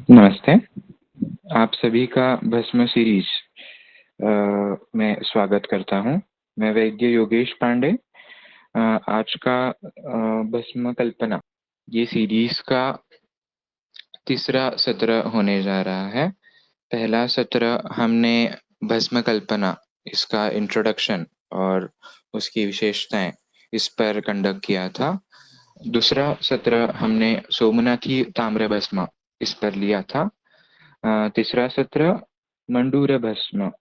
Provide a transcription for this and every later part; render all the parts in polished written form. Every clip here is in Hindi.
नमस्ते। आप सभी का भस्म सीरीज में स्वागत करता हूं। मैं वैद्य योगेश पांडे। आज का भस्म कल्पना ये सीरीज का तीसरा सत्र होने जा रहा है। पहला सत्र हमने भस्म कल्पना इसका इंट्रोडक्शन और उसकी विशेषताएं इस पर कंडक्ट किया था। दूसरा सत्र हमने सोमनाथी ताम्र भस्म इस पर लिया था। तीसरा सत्र मंडूर भस्म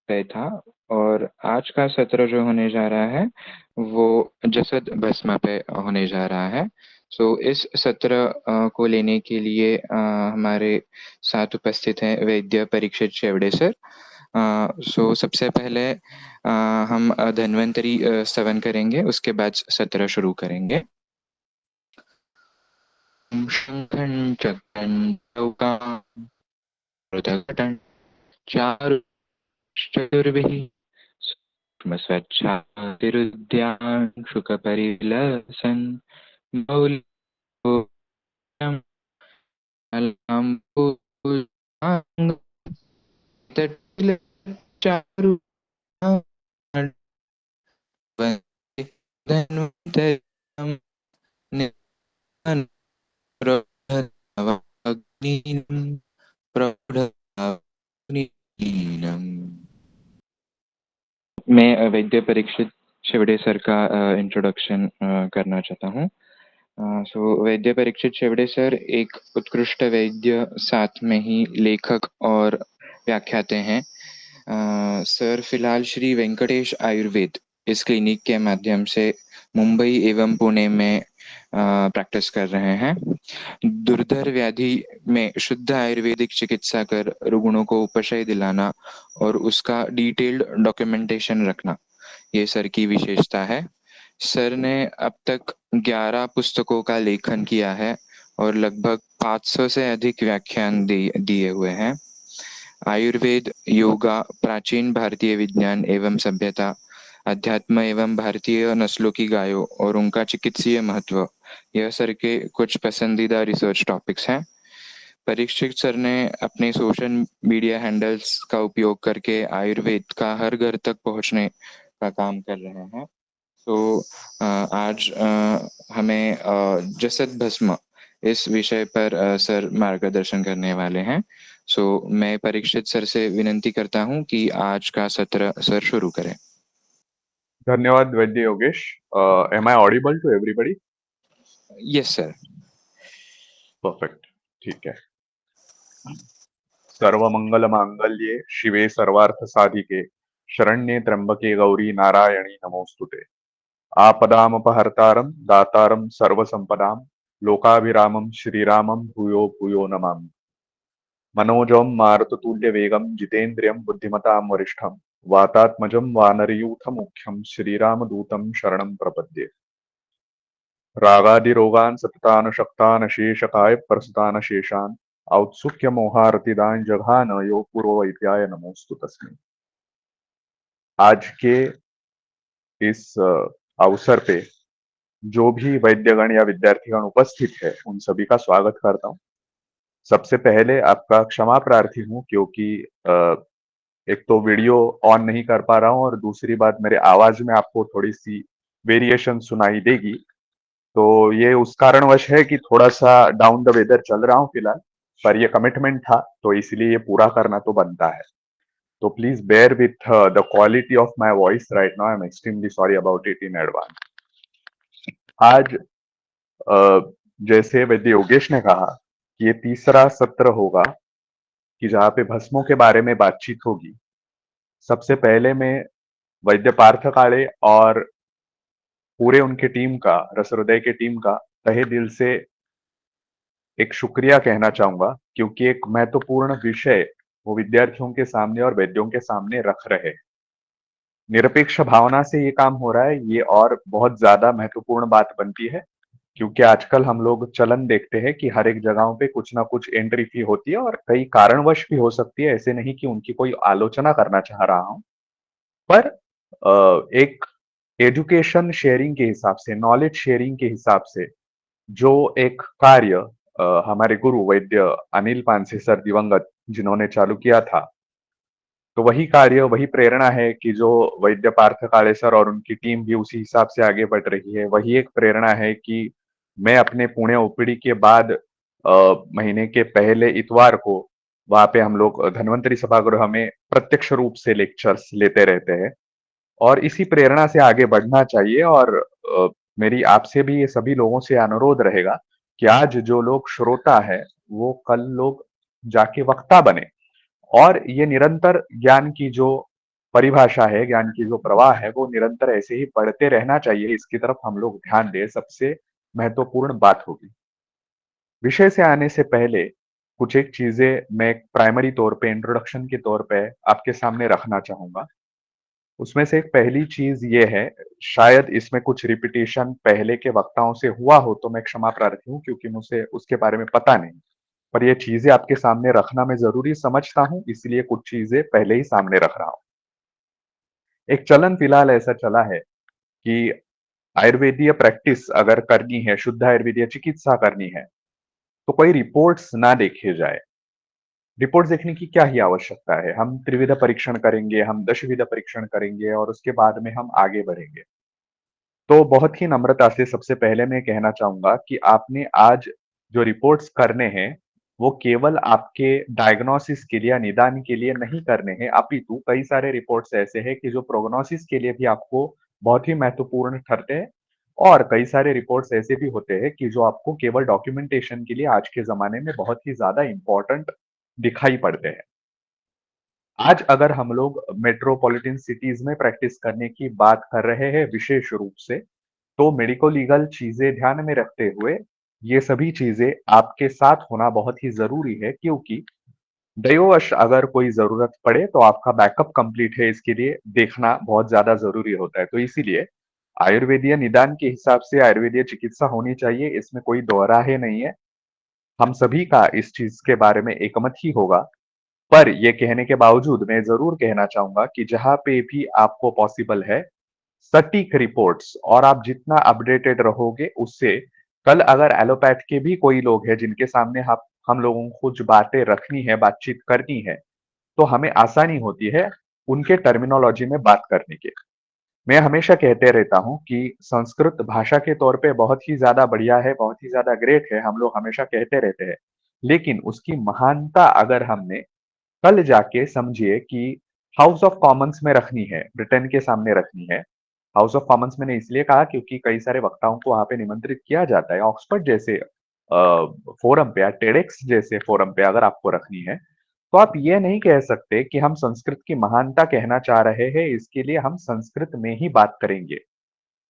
पे था और आज का सत्र जो होने जा रहा है वो जसद भस्म पे होने जा रहा है। इस सत्र को लेने के लिए हमारे साथ उपस्थित हैं वैद्य परीक्षित शेवड़े सर। सबसे पहले हम धन्वंतरी स्तवन करेंगे, उसके बाद सत्र शुरू करेंगे। शंखं चक्रं चौकां पृथक् चारु चतुर्भिः सूक्ष्मस्वच्छातिरुद्याङ्शुकपरिलसन् मौलिकम् अलाम्बूजाङ्गतटिलचारु वन्दे धन्वन्तरिं निधानं प्रौढमवाग्नीनं प्रौढमवाग्नीनम्। मैं वैद्य परीक्षित शेवड़े सर का इंट्रोडक्शन करना चाहता हूँ। वैद्य परीक्षित शेवड़े सर एक उत्कृष्ट वैद्य, साथ में ही लेखक और व्याख्याते हैं। सर फिलहाल श्री वेंकटेश आयुर्वेद इस क्लिनिक के माध्यम से मुंबई एवं पुणे में प्रैक्टिस कर रहे हैं। दुर्धर व्याधि में शुद्ध आयुर्वेदिक चिकित्सा कर रुग्णों को उपशय दिलाना और उसका डिटेल्ड डॉक्यूमेंटेशन रखना, ये सर की विशेषता है। सर ने अब तक 11 पुस्तकों का लेखन किया है और लगभग 500 से अधिक व्याख्यान दिए हुए हैं। आयुर्वेद, योगा, प्राचीन भारतीय विज्ञान एवं सभ्यता, अध्यात्म एवं भारतीय नस्लों की गायों और उनका चिकित्सीय महत्व, यह सर के कुछ पसंदीदा रिसर्च टॉपिक्स हैं। परीक्षित सर ने अपने सोशल मीडिया हैंडल्स का उपयोग करके आयुर्वेद का हर घर तक पहुंचने का काम कर रहे हैं। आज हमें जसद भस्म इस विषय पर सर मार्गदर्शन करने वाले हैं। मैं परीक्षित सर से विनंती करता हूं कि आज का सत्र सर शुरू करें। धन्यवाद Vaidya Yogesh. Am I audible to everybody? Yes sir. Perfect, ठीक है। सर्वमंगल मांगल्ये शिवे सर्वार्थ साधिके शरण्ये त्र्यंबके गौरी नारायणी नमोस्तुते। आपदामपहर्तारं दातारं सर्वसंपदां लोकाभिरामं श्रीरामं भूयो भूयो नमामि। मनोजं मारुततुल्यवेगं जितेन्द्रियं बुद्धिमतां वरिष्ठं वातात्मजं वानरयूथमुख्यं श्रीरामदूतं शरणं प्रपद्ये। रागादिरोगान् सततान् शेषकाय प्रसतान् शेषान् औत्सुक्य मोहारतिदान जघान योग पूर्व वैद्याय नमोस्तु तस्मै। आज के इस अवसर पे जो भी वैद्यगण या विद्यार्थीगण उपस्थित है उन सभी का स्वागत करता हूँ। सबसे पहले आपका क्षमा प्रार्थी हूँ क्योंकि एक तो वीडियो ऑन नहीं कर पा रहा हूँ और दूसरी बात मेरे आवाज में आपको थोड़ी सी वेरिएशन सुनाई देगी, तो ये उस कारणवश है कि थोड़ा सा डाउन द वेदर चल रहा हूँ फिलहाल, पर ये कमिटमेंट था तो इसलिए ये पूरा करना तो बनता है। तो please bear with the quality of my voice right now. I am extremely sorry about it in advance. आज जैसे वैद्य योगेश ने कहा कि ये तीसरा सत्र होगा कि जहाँ पे भस्मों के बारे में बातचीत होगी। सबसे पहले मैं वैद्य पार्थ काले और पूरे उनके टीम का, रस हृदय के टीम का तहे दिल से एक शुक्रिया कहना चाहूंगा, क्योंकि एक महत्वपूर्ण विषय वो विद्यार्थियों के सामने और वैद्यों के सामने रख रहे हैं। निरपेक्ष भावना से ये काम हो रहा है, ये और बहुत ज्यादा महत्वपूर्ण बात बनती है, क्योंकि आजकल हम लोग चलन देखते हैं कि हर एक जगहों पे कुछ ना कुछ एंट्री फी होती है और कई कारणवश भी हो सकती है। ऐसे नहीं कि उनकी कोई आलोचना करना चाह रहा हूं, पर एक एजुकेशन शेयरिंग के हिसाब से, नॉलेज शेयरिंग के हिसाब से जो एक कार्य हमारे गुरु वैद्य अनिल पानसे सर दिवंगत जिन्होंने चालू किया था, तो वही कार्य, वही प्रेरणा है कि जो वैद्य पार्थ काळे सर और उनकी टीम भी उसी हिसाब से आगे बढ़ रही है। वही एक प्रेरणा है कि मैं अपने पुणे ओपीडी के बाद महीने के पहले इतवार को वहाँ पे हम लोग धन्वंतरी सभागृह में प्रत्यक्ष रूप से लेक्चर्स लेते रहते हैं और इसी प्रेरणा से आगे बढ़ना चाहिए। और मेरी आपसे भी ये सभी लोगों से अनुरोध रहेगा कि आज जो लोग श्रोता है, वो कल लोग जाके वक्ता बने और ये निरंतर ज्ञान की जो परिभाषा है, ज्ञान की जो प्रवाह है, वो निरंतर ऐसे ही बढ़ते रहना चाहिए। इसकी तरफ हम लोग ध्यान दें, सबसे महत्वपूर्ण बात होगी। विषय से आने से पहले कुछ एक चीजें मैं एक प्राइमरी तौर पे, इंट्रोडक्शन के तौर पे आपके सामने रखना चाहूंगा। उसमें से एक पहली चीज ये है, शायद इसमें कुछ रिपीटेशन पहले के वक्ताओं से हुआ हो तो मैं क्षमा प्रार्थी हूँ, क्योंकि मुझे उसके बारे में पता नहीं। पर ये चीजें आपके सामने रखना मैं जरूरी समझता हूँ, इसलिए कुछ चीजें पहले ही सामने रख रहा हूँ। एक चलन फिलहाल ऐसा चला है कि आयुर्वेदीय प्रैक्टिस अगर करनी है, शुद्ध आयुर्वेदीय चिकित्सा करनी है, तो कोई रिपोर्ट्स ना देखे जाए। रिपोर्ट्स देखने की क्या ही आवश्यकता है? हम त्रिविध परीक्षण करेंगे, हम दशविध परीक्षण करेंगे और उसके बाद में हम आगे बढ़ेंगे। तो बहुत ही नम्रता से सबसे पहले मैं कहना चाहूंगा कि आपने आज जो रिपोर्ट्स करने हैं, वो केवल आपके डायग्नोसिस के लिए या निदान के लिए नहीं करने हैं, अपितु कई सारे रिपोर्ट्स ऐसे हैं कि जो प्रोग्नोसिस के लिए भी आपको बहुत ही महत्वपूर्ण ठहरते हैं और कई सारे रिपोर्ट्स ऐसे भी होते हैं कि जो आपको केवल डॉक्यूमेंटेशन के लिए आज के जमाने में बहुत ही ज्यादा इंपॉर्टेंट दिखाई पड़ते हैं। आज अगर हम लोग मेट्रोपॉलिटन सिटीज में प्रैक्टिस करने की बात कर रहे हैं विशेष रूप से, तो मेडिको लीगल चीजें ध्यान में रखते हुए ये सभी चीजें आपके साथ होना बहुत ही जरूरी है, क्योंकि दैववश अगर कोई जरूरत पड़े तो आपका बैकअप कंप्लीट है, इसके लिए देखना बहुत ज्यादा जरूरी होता है। तो इसीलिए आयुर्वेदीय निदान के हिसाब से आयुर्वेदीय चिकित्सा होनी चाहिए, इसमें कोई दोहराहे नहीं है। हम सभी का इस चीज के बारे में एकमत ही होगा। पर यह कहने के बावजूद मैं जरूर कहना चाहूंगा कि जहां पे भी आपको पॉसिबल है, सटीक रिपोर्ट्स, और आप जितना अपडेटेड रहोगे उससे, कल अगर एलोपैथ के भी कोई लोग हैं जिनके सामने हम लोगों को कुछ बातें रखनी है, बातचीत करनी है, तो हमें आसानी होती है उनके टर्मिनोलॉजी में बात करने के। मैं हमेशा कहते रहता हूं कि संस्कृत भाषा के तौर पे बहुत ही ज्यादा बढ़िया है, बहुत ही ज्यादा ग्रेट है, हम लोग हमेशा कहते रहते हैं। लेकिन उसकी महानता अगर हमने कल जाके समझिए कि हाउस ऑफ कॉमन्स में रखनी है, ब्रिटेन के सामने रखनी है। हाउस ऑफ कॉमन्स मैंने इसलिए कहा क्योंकि कई सारे वक्ताओं को वहां पे निमंत्रित किया जाता है। ऑक्सफोर्ड जैसे फोरम पे या टेडेक्स जैसे फोरम पे अगर आपको रखनी है, तो आप ये नहीं कह सकते कि हम संस्कृत की महानता कहना चाह रहे हैं, इसके लिए हम संस्कृत में ही बात करेंगे।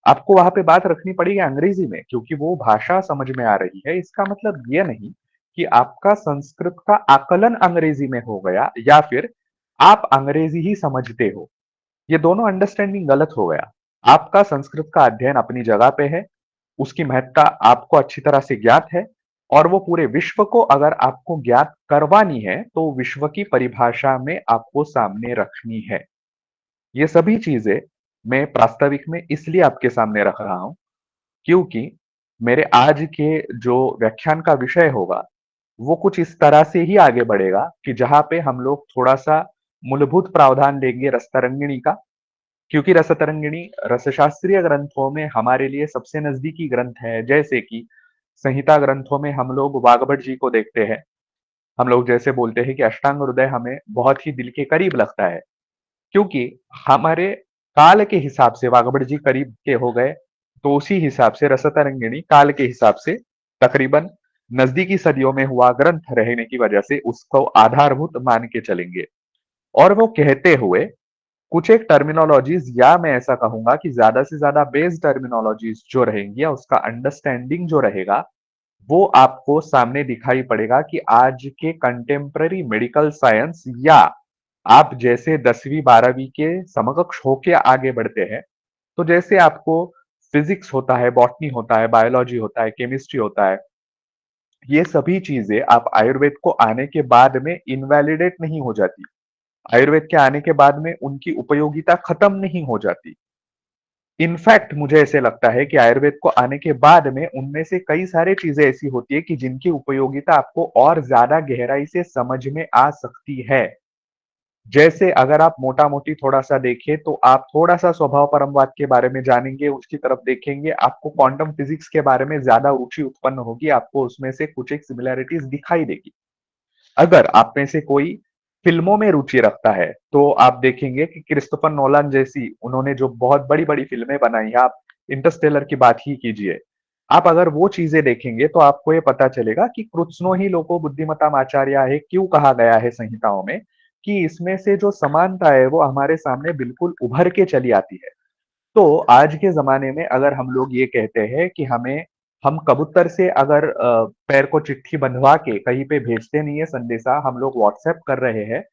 आपको वहां पे बात रखनी पड़ेगी अंग्रेजी में, क्योंकि वो भाषा समझ में आ रही है। इसका मतलब ये नहीं कि आपका संस्कृत का आकलन अंग्रेजी में हो गया या फिर आप अंग्रेजी ही समझते हो। ये दोनों अंडरस्टैंडिंग गलत हो गया। आपका संस्कृत का अध्ययन अपनी जगह पे है, उसकी महत्ता आपको अच्छी तरह से ज्ञात है, और वो पूरे विश्व को अगर आपको ज्ञात करवानी है तो विश्व की परिभाषा में आपको सामने रखनी है। ये सभी चीजें मैं प्रास्ताविक में इसलिए आपके सामने रख रहा हूं, क्योंकि मेरे आज के जो व्याख्यान का विषय होगा, वो कुछ इस तरह से ही आगे बढ़ेगा कि जहां पे हम लोग थोड़ा सा मूलभूत प्रावधान लेंगे रसतरंगिणी का, क्योंकि रसतरंगिणी रसशास्त्रीय ग्रंथों में हमारे लिए सबसे नजदीकी ग्रंथ है। जैसे कि संहिता ग्रंथों में हम लोग वाग्भट जी को देखते हैं। हम लोग जैसे बोलते हैं कि अष्टांग हृदय हमें बहुत ही दिल के करीब लगता है, क्योंकि हमारे काल के हिसाब से वाग्भट जी करीब के हो गए, तो उसी हिसाब से रसतरंगिणी काल के हिसाब से तकरीबन नजदीकी सदियों में हुआ ग्रंथ रहने की वजह से उसको आधारभूत मान के चलेंगे। और वो कहते हुए कुछ एक टर्मिनोलॉजीज, या मैं ऐसा कहूंगा कि ज्यादा से ज्यादा बेस टर्मिनोलॉजीज जो रहेंगी या उसका अंडरस्टैंडिंग जो रहेगा, वो आपको सामने दिखाई पड़ेगा कि आज के कंटेम्प्ररी मेडिकल साइंस या आप जैसे 10वीं 12वीं के समकक्ष होके आगे बढ़ते हैं, तो जैसे आपको फिजिक्स होता है, बॉटनी होता है, बायोलॉजी होता है, केमिस्ट्री होता है, ये सभी चीजें आप आयुर्वेद को आने के बाद में इनवैलिडेट नहीं हो जाती। आयुर्वेद के आने के बाद में उनकी उपयोगिता खत्म नहीं हो जाती। इनफैक्ट मुझे ऐसे लगता है कि आयुर्वेद को आने के बाद में उनमें से कई सारी चीजें ऐसी होती है कि जिनकी उपयोगिता आपको और ज्यादा गहराई से समझ में आ सकती है। जैसे अगर आप मोटा-मोटी थोड़ा-सा देखें तो आप थोड़ा-सा स्वभाव परमवाद के बारे में जानेंगे, उसकी तरफ देखेंगे, आपको क्वांटम फिजिक्स के बारे में ज़्यादा रुचि उत्पन्न होगी, आपको उसमें से कुछ एक सिमिलैरिटीज़ दिखाई देगी। अगर आप में से कोई फ़िल्मों में रुचि रखता है, तो आप देखेंगे कि क्रिस्टोफर नोलन जैसी उन्होंने जो बहुत बड़ी-बड़ी फ़िल्में बनाई हैं, आप इंटरस्टेलर की बात ही कीजिए। आप अगर वो चीज़ें देखेंगे तो आपको ये पता चलेगा कि कृत्स्नो ही लोको बुद्धिमताम् आचार्याः है क्यों कहा गया है संहिताओं में, कि इसमें से जो समानता है वो हमारे सामने बिल्कुल उभर के चली आती है। तो आज के ज़माने में अगर हम लोग ये कहते हैं कि हम कबूतर से अगर पैर को चिट्ठी बँधवा के कहीं पे भेजते नहीं है संदेशा, हम लोग व्हाट्सएप कर रहे हैं।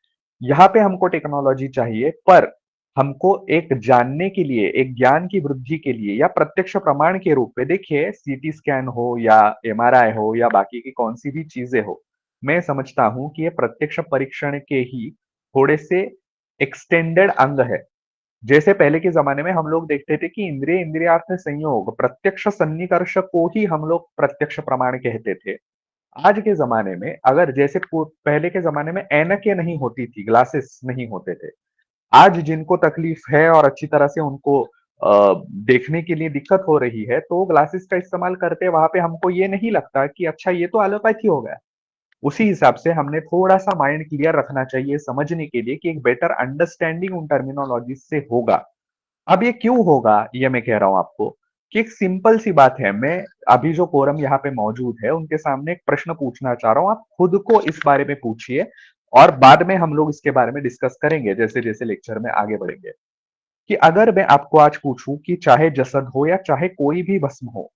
यहाँ पे हमको टेक्नोलॉजी चाहिए, पर हमको एक जानने के लिए, एक ज्ञान की वृद्धि के लिए या प्रत्यक्ष प्रमाण के रूप में देखिए सीटी स्कैन हो या एमआरआई हो या बाकी की कौन-सी भी चीज़ें हो, मैं समझता हूँ कि ये प्रत्यक्ष परीक्षण के ही थोड़े से एक्सटेंडेड अंग है। जैसे पहले के ज़माने में हम लोग देखते थे कि इंद्रिय इंद्रियार्थ संयोग, प्रत्यक्ष सन्निकर्ष को ही हम लोग प्रत्यक्ष प्रमाण कहते थे। आज के ज़माने में अगर जैसे पहले के ज़माने में ऐनकें नहीं होती थी, ग्लासेस नहीं होते थे। आज जिनको तकलीफ है और अच्छी तरह से उनको देखने के लिए दिक्कत हो रही है, तो ग्लासेस का इस्तेमाल करते हैं, वहाँ पे हमको ये नहीं लगता कि अच्छा ये तो एलोपैथी हो गया। उसी हिसाब से हमने थोड़ा-सा माइंड क्लियर रखना चाहिए समझने के लिए कि एक बेटर अंडरस्टैंडिंग उन टर्मिनोलॉजीज़ से होगा। अब ये क्यों होगा, ये मैं कह रहा हूँ आपको कि एक सिंपल सी बात है। मैं अभी जो कोरम यहाँ पे मौजूद है, उनके सामने एक प्रश्न पूछना चाह रहा हूँ। आप खुद को इस बारे में पूछिए और बाद में हम लोग इसके बारे में डिस्कस करेंगे, जैसे-जैसे लेक्चर में आगे बढ़ेंगे। कि अगर मैं आपको आज पूछूं कि चाहे जसद हो या चाहे कोई भी भस्म हो,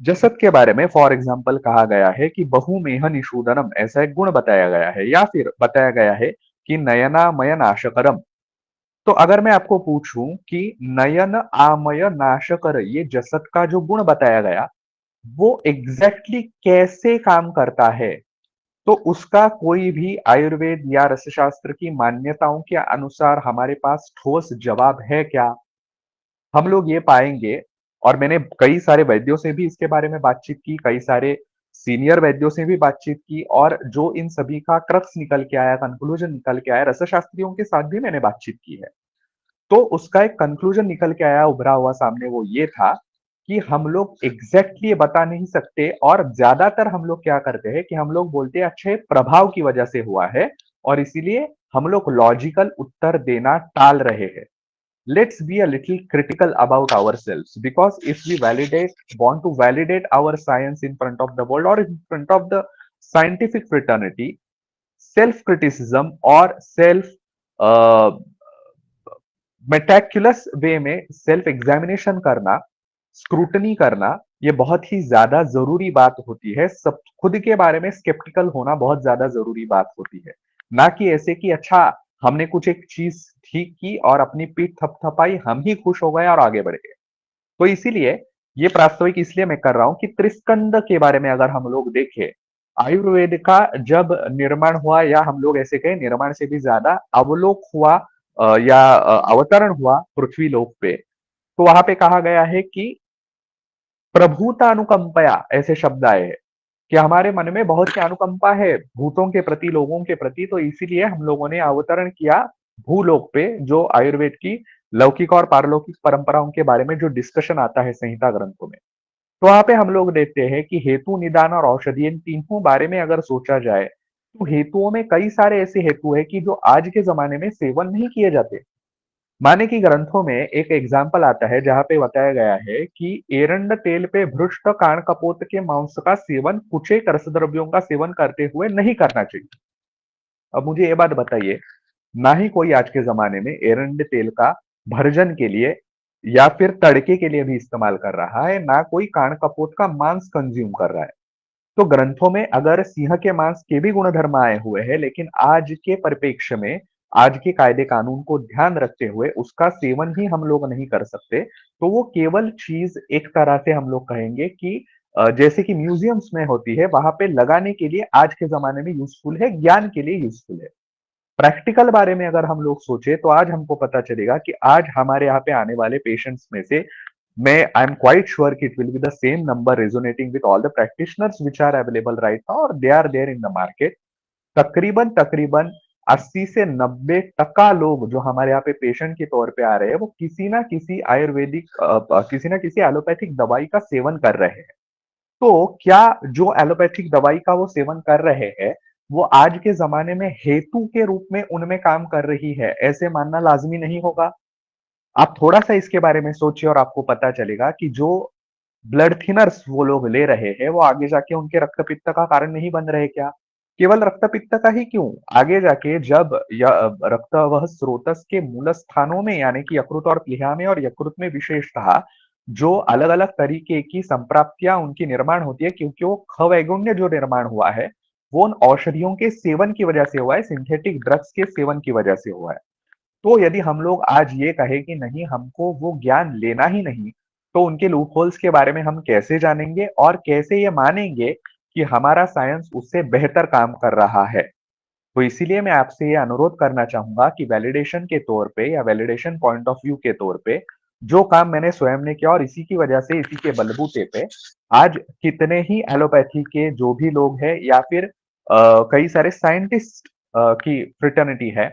जसत के बारे में फॉर एग्जाम्पल कहा गया है कि बहुमेह निषूदनम, ऐसा एक गुण बताया गया है, या फिर बताया गया है कि नयनामय नाशकरम। तो अगर मैं आपको पूछूं कि नयन आमय नाशकर, ये जसत का जो गुण बताया गया, वो एग्जैक्टली कैसे काम करता है, तो उसका कोई भी आयुर्वेद या रसशास्त्र की मान्यताओं के अनुसार हमारे पास ठोस जवाब है क्या? हम लोग ये पाएंगे, और मैंने कई सारे वैद्यों से भी इसके बारे में बातचीत की, कई सारे सीनियर वैद्यों से भी बातचीत की, और जो इन सभी का क्रक्स निकल के आया, कंक्लूजन निकल के आया, रसशास्त्रियों के साथ भी मैंने बातचीत की है। तो उसका एक कंक्लूजन निकल के आया उभरा हुआ सामने, वो ये था कि हम लोग एग्जैक्टली ये बता नहीं सकते, और ज्यादातर हम लोग क्या करते हैं कि हम लोग बोलते हैं अच्छा ये प्रभाव की वजह से हुआ है, और इसीलिए हम लोग लॉजिकल उत्तर देना टाल रहे हैं। Let's be a little critical about ourselves, because if we want to validate our science in front of the world or in front of the scientific fraternity, self criticism और self मेटाक्युलस वे में सेल्फ एग्जामिनेशन करना, स्क्रूटनी करना, ये बहुत ही ज्यादा जरूरी बात होती है। सब खुद के बारे में स्केप्टिकल होना बहुत ज्यादा जरूरी बात होती है, ना कि ऐसे कि अच्छा हमने कुछ एक चीज ठीक की और अपनी पीठ थपथपाई, हम ही खुश हो गए और आगे बढ़ गए। तो इसीलिए ये प्रास्ताविक इसलिए मैं कर रहा हूं कि त्रिस्कंद के बारे में अगर हम लोग देखें, आयुर्वेद का जब निर्माण हुआ, या हम लोग ऐसे कहें निर्माण से भी ज्यादा अवलोक हुआ, या अवतरण हुआ पृथ्वी लोक पे, तो वहां पे कहा गया है कि प्रभुता अनुकंपया, ऐसे शब्द आए हैं कि हमारे मन में बहुत सी अनुकंपा है भूतों के प्रति, लोगों के प्रति, तो इसीलिए हम लोगों ने अवतरण किया भूलोक पे, जो आयुर्वेद की लौकिक और पारलौकिक परंपराओं के बारे में जो डिस्कशन आता है संहिता ग्रंथों में। तो वहां पे हम लोग देखते हैं कि हेतु, निदान और औषधि, इन तीनों बारे में अगर सोचा जाए, तो हेतुओं में कई सारे ऐसे हेतु है कि जो आज के जमाने में सेवन नहीं किए जाते। माने कि ग्रंथों में एक एग्जाम्पल आता है जहां पे बताया गया है कि एरंड तेल पे भ्रुष्ट काण कपोत के मांस का सेवन कुछ एक रसद्रव्यों का सेवन करते हुए नहीं करना चाहिए। अब मुझे ये बात बताइए, ना ही कोई आज के जमाने में एरंड तेल का भर्जन के लिए या फिर तड़के के लिए भी इस्तेमाल कर रहा है, ना कोई काण कपोत का मांस कंज्यूम कर रहा है। तो ग्रंथों में अगर सिंह के मांस के भी गुणधर्म आए हुए हैं, लेकिन आज के परिप्रेक्ष्य में, आज के कायदे कानून को ध्यान रखते हुए उसका सेवन ही हम लोग नहीं कर सकते। तो वो केवल चीज एक तरह से हम लोग कहेंगे कि जैसे कि म्यूजियम्स में होती है, वहां पे लगाने के लिए आज के जमाने में यूजफुल है, ज्ञान के लिए यूजफुल है। प्रैक्टिकल बारे में अगर हम लोग सोचे तो आज हमको पता चलेगा कि आज हमारे यहाँ पे आने वाले पेशेंट्स में से मैं आई एम क्वाइट श्योर कि it will be the same number resonating with all the practitioners which are available right now और they are there in the market. तकरीबन तकरीबन 80 से 90% लोग जो हमारे यहाँ पे पेशेंट के तौर पे आ रहे हैं वो किसी ना किसी आयुर्वेदिक किसी ना किसी एलोपैथिक दवाई का सेवन कर रहे हैं। तो क्या जो एलोपैथिक दवाई का वो सेवन कर रहे हैं वो आज के जमाने में हेतु के रूप में उनमें काम कर रही है, ऐसे मानना लाजमी नहीं होगा। आप थोड़ा सा इसके बारे में सोचिए और आपको पता चलेगा कि जो ब्लड थिनर्स वो लोग ले रहे हैं वो आगे जाके उनके रक्तपित्त का कारण नहीं बन रहे क्या? केवल रक्तपित्त का ही क्यों, आगे जाके जब रक्तवह स्रोतस के मूल स्थानों में यानी कि यकृत और प्लीहा में और यकृत में विशेषतः जो अलग अलग तरीके की संप्राप्तियां उनकी निर्माण होती है, क्योंकि वो खवैगुण्य जो निर्माण हुआ है वो उन औषधियों के सेवन की वजह से हुआ है, सिंथेटिक ड्रग्स के सेवन की वजह से हुआ है। तो यदि हम लोग आज ये कहें कि नहीं हमको वो ज्ञान लेना ही नहीं, तो उनके लूप होल्स के बारे में हम कैसे जानेंगे और कैसे ये मानेंगे कि हमारा साइंस उससे बेहतर काम कर रहा है। तो इसीलिए मैं आपसे ये अनुरोध करना चाहूंगा कि वैलिडेशन के तौर पे या वैलिडेशन पॉइंट ऑफ व्यू के तौर पे जो काम मैंने स्वयं ने किया और इसी की वजह से इसी के बलबूते पे आज कितने ही एलोपैथी के जो भी लोग हैं या फिर कई सारे साइंटिस्ट की फ्रिटर्निटी है,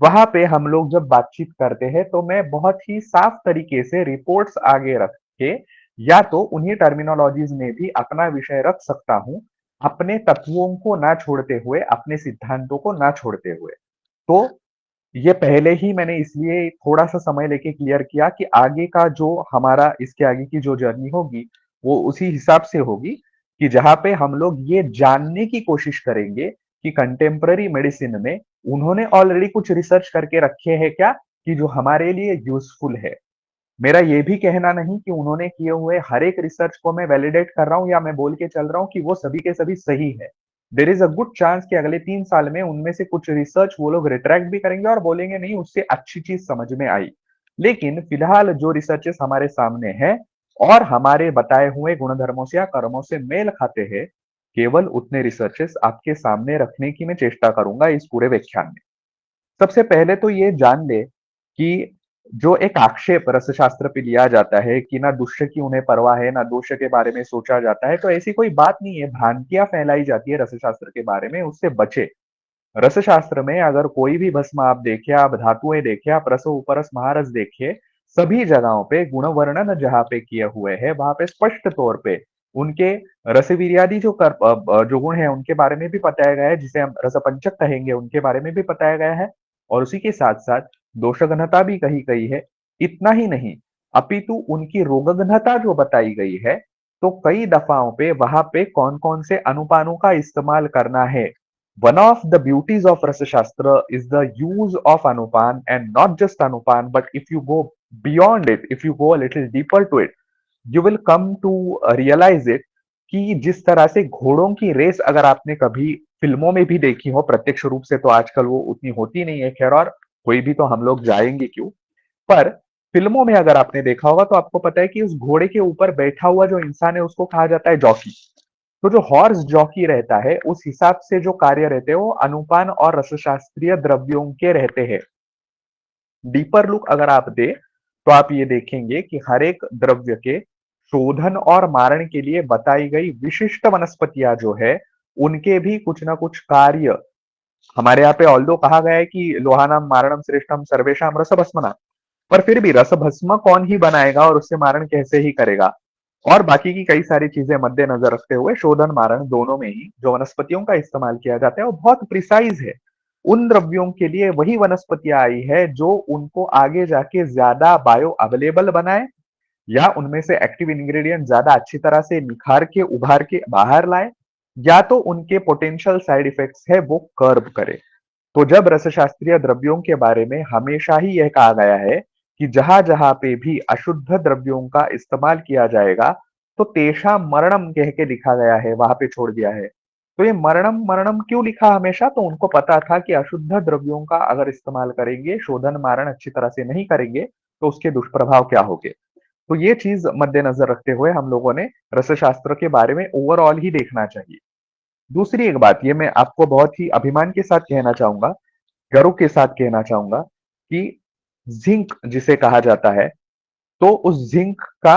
वहां पे हम लोग जब बातचीत करते हैं तो मैं बहुत ही साफ तरीके से रिपोर्ट्स आगे रख के या तो उन्हीं टर्मिनोलॉजीज में भी अपना विषय रख सकता हूं, अपने तत्वों को ना छोड़ते हुए, अपने सिद्धांतों को ना छोड़ते हुए। तो ये पहले ही मैंने इसलिए थोड़ा सा समय लेके क्लियर किया कि आगे का जो हमारा इसके आगे की जो जर्नी होगी वो उसी हिसाब से होगी कि जहां पे हम लोग ये जानने की कोशिश करेंगे कि कंटेम्पररी मेडिसिन में उन्होंने ऑलरेडी कुछ रिसर्च करके रखे हैं क्या कि जो हमारे लिए यूजफुल है। मेरा ये भी कहना नहीं कि उन्होंने किए हुए हर एक रिसर्च को मैं वैलिडेट कर रहा हूँ या मैं बोल के चल रहा हूँ कि वो सभी के सभी सही है। There is a good chance कि अगले 3 साल में उनमें से कुछ रिसर्च वो लोग रिट्रैक्ट भी करेंगे और बोलेंगे नहीं उससे अच्छी चीज समझ में आई। लेकिन फिलहाल जो रिसर्चेस हमारे सामने है और हमारे बताए हुए गुणधर्मों से या कर्मों से मेल खाते हैं, केवल उतने रिसर्चेस आपके सामने रखने की मैं चेष्टा करूंगा इस पूरे व्याख्यान में। सबसे पहले तो ये जान ले कि जो एक आक्षेप रसशास्त्र पे लिया जाता है कि ना दुष्य की उन्हें परवाह है, ना दोष के बारे में सोचा जाता है, तो ऐसी कोई बात नहीं है। भ्रांतियां फैलाई जाती है रसशास्त्र के बारे में, उससे बचे। रसशास्त्र में अगर कोई भी भस्म आप देखिए, आप धातुएं देखिए, आप रस उपरस महारस देखिए, सभी जगहों पे गुण वर्णन जहां पे किए हुए हैं वहां पे स्पष्ट तौर पे उनके रसवीर्यादि जो गुण है उनके बारे में भी बताया गया है, जिसे हम रसपंचक कहेंगे उनके बारे में भी बताया गया है। और उसी के साथ साथ दोष घनता भी कही गई है। इतना ही नहीं, अपितु उनकी रोग घनता जो बताई गई है, तो कई दफाओं पे वहां पे कौन कौन से अनुपानों का इस्तेमाल करना है। one of the beauties of Rasa Shastra is the use of Anupan, and not just Anupan, but if you go beyond it, if you go a little deeper to it, you will come to realize it कि जिस तरह से घोड़ों की रेस अगर आपने कभी फिल्मों में भी देखी हो, प्रत्यक्ष रूप से तो आजकल वो उतनी होती नहीं है खैर, और कोई भी तो हम लोग जाएंगे क्यों, पर फिल्मों में अगर आपने देखा होगा तो आपको पता है कि उस घोड़े के ऊपर बैठा हुआ जो इंसान है उसको कहा जाता है जॉकी। तो जो हॉर्स जॉकी रहता है उस हिसाब से जो कार्य रहते हैं वो अनुपान और रसशास्त्रीय द्रव्यों के रहते हैं। डीपर लुक अगर आप दे तो आप ये देखेंगे कि हर एक द्रव्य के शोधन और मारण के लिए बताई गई विशिष्ट वनस्पतियां जो है उनके भी कुछ ना कुछ कार्य हमारे यहाँ पे ऑल्दो कहा गया है कि लोहानाम मारणम श्रेष्ठम सर्वेशम रसभस्मना, पर फिर भी रसभस्म कौन ही बनाएगा और उससे मारण कैसे ही करेगा। और बाकी की कई सारी चीजें मद्देनजर रखते हुए शोधन मारण दोनों में ही जो वनस्पतियों का इस्तेमाल किया जाता है वो बहुत प्रिसाइज है। उन द्रव्यों के लिए वही वनस्पतियां आई है जो उनको आगे जाके ज्यादा बायो अवेलेबल बनाए या उनमें से एक्टिव इंग्रेडिएंट ज्यादा अच्छी तरह से निखार के उभार के बाहर लाए, या तो उनके पोटेंशियल साइड इफेक्ट्स है वो कर्ब करे। तो जब रसशास्त्रीय द्रव्यों के बारे में हमेशा ही यह कहा गया है कि जहां जहां पे भी अशुद्ध द्रव्यों का इस्तेमाल किया जाएगा तो तेषा मरणम कह के लिखा गया है, वहां पे छोड़ दिया है। तो ये मरणम मरणम क्यों लिखा हमेशा, तो उनको पता था कि अशुद्ध द्रव्यों का अगर इस्तेमाल करेंगे, शोधन मारण अच्छी तरह से नहीं करेंगे, तो उसके दुष्प्रभाव क्या होंगे। तो ये चीज मद्देनजर रखते हुए हम लोगों ने रसशास्त्र के बारे में ओवरऑल ही देखना चाहिए। दूसरी एक बात ये मैं आपको बहुत ही अभिमान के साथ कहना चाहूंगा गर्व के साथ कहना चाहूंगा कि जिंक जिसे कहा जाता है, तो उस जिंक का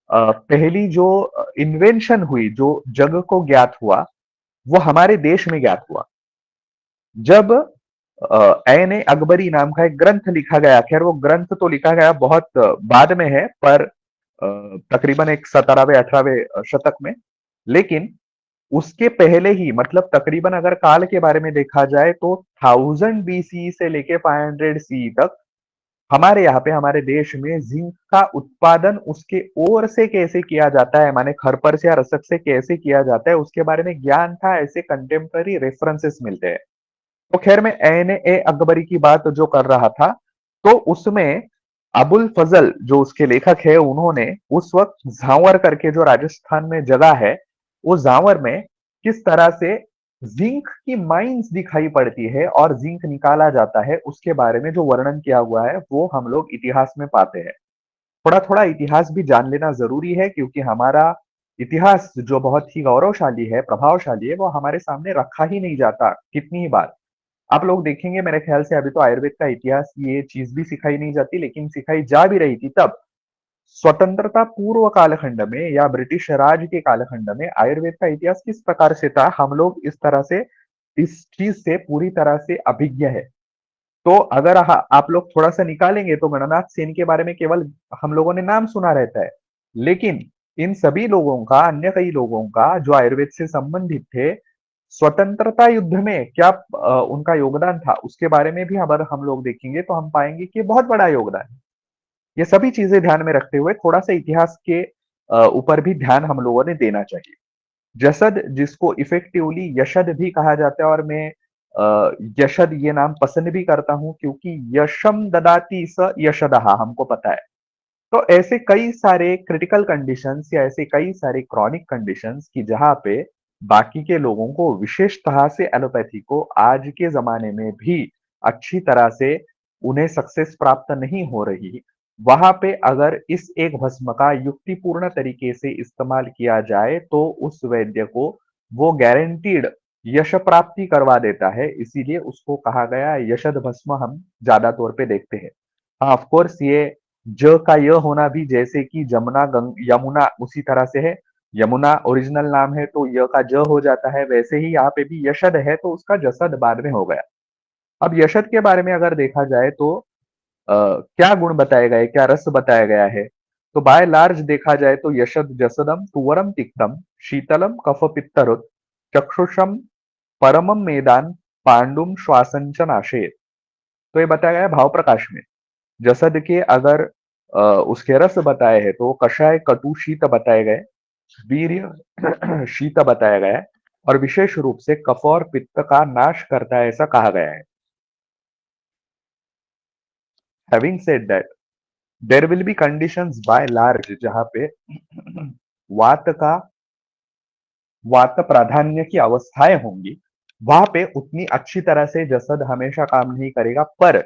पहली जो इन्वेंशन हुई, जो जग को ज्ञात हुआ, वो हमारे देश में ज्ञात हुआ जब ऐन ए अकबरी नाम का एक ग्रंथ लिखा गया। खैर वो ग्रंथ तो लिखा गया बहुत बाद में है, पर तकरीबन एक 17वें 18वें शतक में। लेकिन उसके पहले ही, मतलब तकरीबन अगर काल के बारे में देखा जाए तो 1000 बीसी से लेके 500 सी तक हमारे यहाँ पे, हमारे देश में जिंक का उत्पादन उसके ओर से कैसे किया जाता है, माने खरपर से या रसक से कैसे किया जाता है, उसके बारे में ज्ञान था। ऐसे कंटेम्पररी रेफरेंसेस मिलते हैं। तो खैर मैं ऐन ए अकबरी की बात जो कर रहा था, तो उसमें अबुल फजल जो उसके लेखक है, उन्होंने उस वक्त झावर करके जो राजस्थान में जगह है, उस झावर में किस तरह से जिंक की माइंस दिखाई पड़ती है और जिंक निकाला जाता है, उसके बारे में जो वर्णन किया हुआ है वो हम लोग इतिहास में पाते हैं। थोड़ा थोड़ा इतिहास भी जान लेना जरूरी है, क्योंकि हमारा इतिहास जो बहुत ही गौरवशाली है, प्रभावशाली है, वो हमारे सामने रखा ही नहीं जाता कितनी ही बार। आप लोग देखेंगे, मेरे ख्याल से अभी तो आयुर्वेद का इतिहास ये चीज भी सिखाई नहीं जाती, लेकिन सिखाई जा भी रही थी तब। स्वतंत्रता पूर्व कालखंड में या ब्रिटिश राज के कालखंड में आयुर्वेद का इतिहास किस प्रकार से था, हम लोग इस तरह से, इस चीज से पूरी तरह से अभिज्ञ है। तो अगर आप लोग थोड़ा सा निकालेंगे तो गणनाथ सेन के बारे में केवल हम लोगों ने नाम सुना रहता है, लेकिन इन सभी लोगों का, अन्य कई लोगों का जो आयुर्वेद से संबंधित थे, स्वतंत्रता युद्ध में क्या उनका योगदान था, उसके बारे में भी अगर हम लोग देखेंगे तो हम पाएंगे कि बहुत बड़ा योगदान है। ये सभी चीजें ध्यान में रखते हुए थोड़ा सा इतिहास के ऊपर भी ध्यान हम लोगों ने देना चाहिए। जसद, जिसको इफेक्टिवली यशद भी कहा जाता है, और मैं यशद ये नाम पसंद भी करता हूं, क्योंकि यशम ददाति स यशदहा हमको पता है। तो ऐसे कई सारे क्रिटिकल कंडीशंस या ऐसे कई सारे क्रॉनिक कंडीशंस की जहां पे बाकी के लोगों को, विशेषतः से एलोपैथी को आज के जमाने में भी अच्छी तरह से उन्हें सक्सेस प्राप्त नहीं हो रही, वहां पे अगर इस एक भस्म का युक्तिपूर्ण तरीके से इस्तेमाल किया जाए तो उस वैद्य को वो गारंटीड यश प्राप्ति करवा देता है। इसीलिए उसको कहा गया यशद भस्म, हम ज्यादा तौर पे देखते हैं। हाँ, ऑफ कोर्स ये ज का य होना भी, जैसे कि जमुना, यमुना उसी तरह से है। यमुना ओरिजिनल नाम है तो य का ज हो जाता है, वैसे ही यहाँ पे भी यशद है तो उसका जसद बाद में हो गया। अब यशद के बारे में अगर देखा जाए तो क्या गुण बताया गया है, क्या रस बताया गया है, तो बाय लार्ज देखा जाए तो यशद जसदम तुवरम तिक्तम शीतलम कफ पित्तरुत चक्षुषम परमम मेदान पांडुम श्वासंच नाशेत। तो ये बताया गया है भाव प्रकाश में। जसद के अगर उसके रस बताए हैं तो कषाय, कटु, शीत बताए गए, वीर्य शीत बताया गया है, और विशेष रूप से कफ और पित्त का नाश करता है, ऐसा कहा गया है। Having said that, there will be conditions by large जहां पे वात का, वात प्राधान्य की अवस्थाएं होंगी, वहां पे उतनी अच्छी तरह से जसद हमेशा काम नहीं करेगा। पर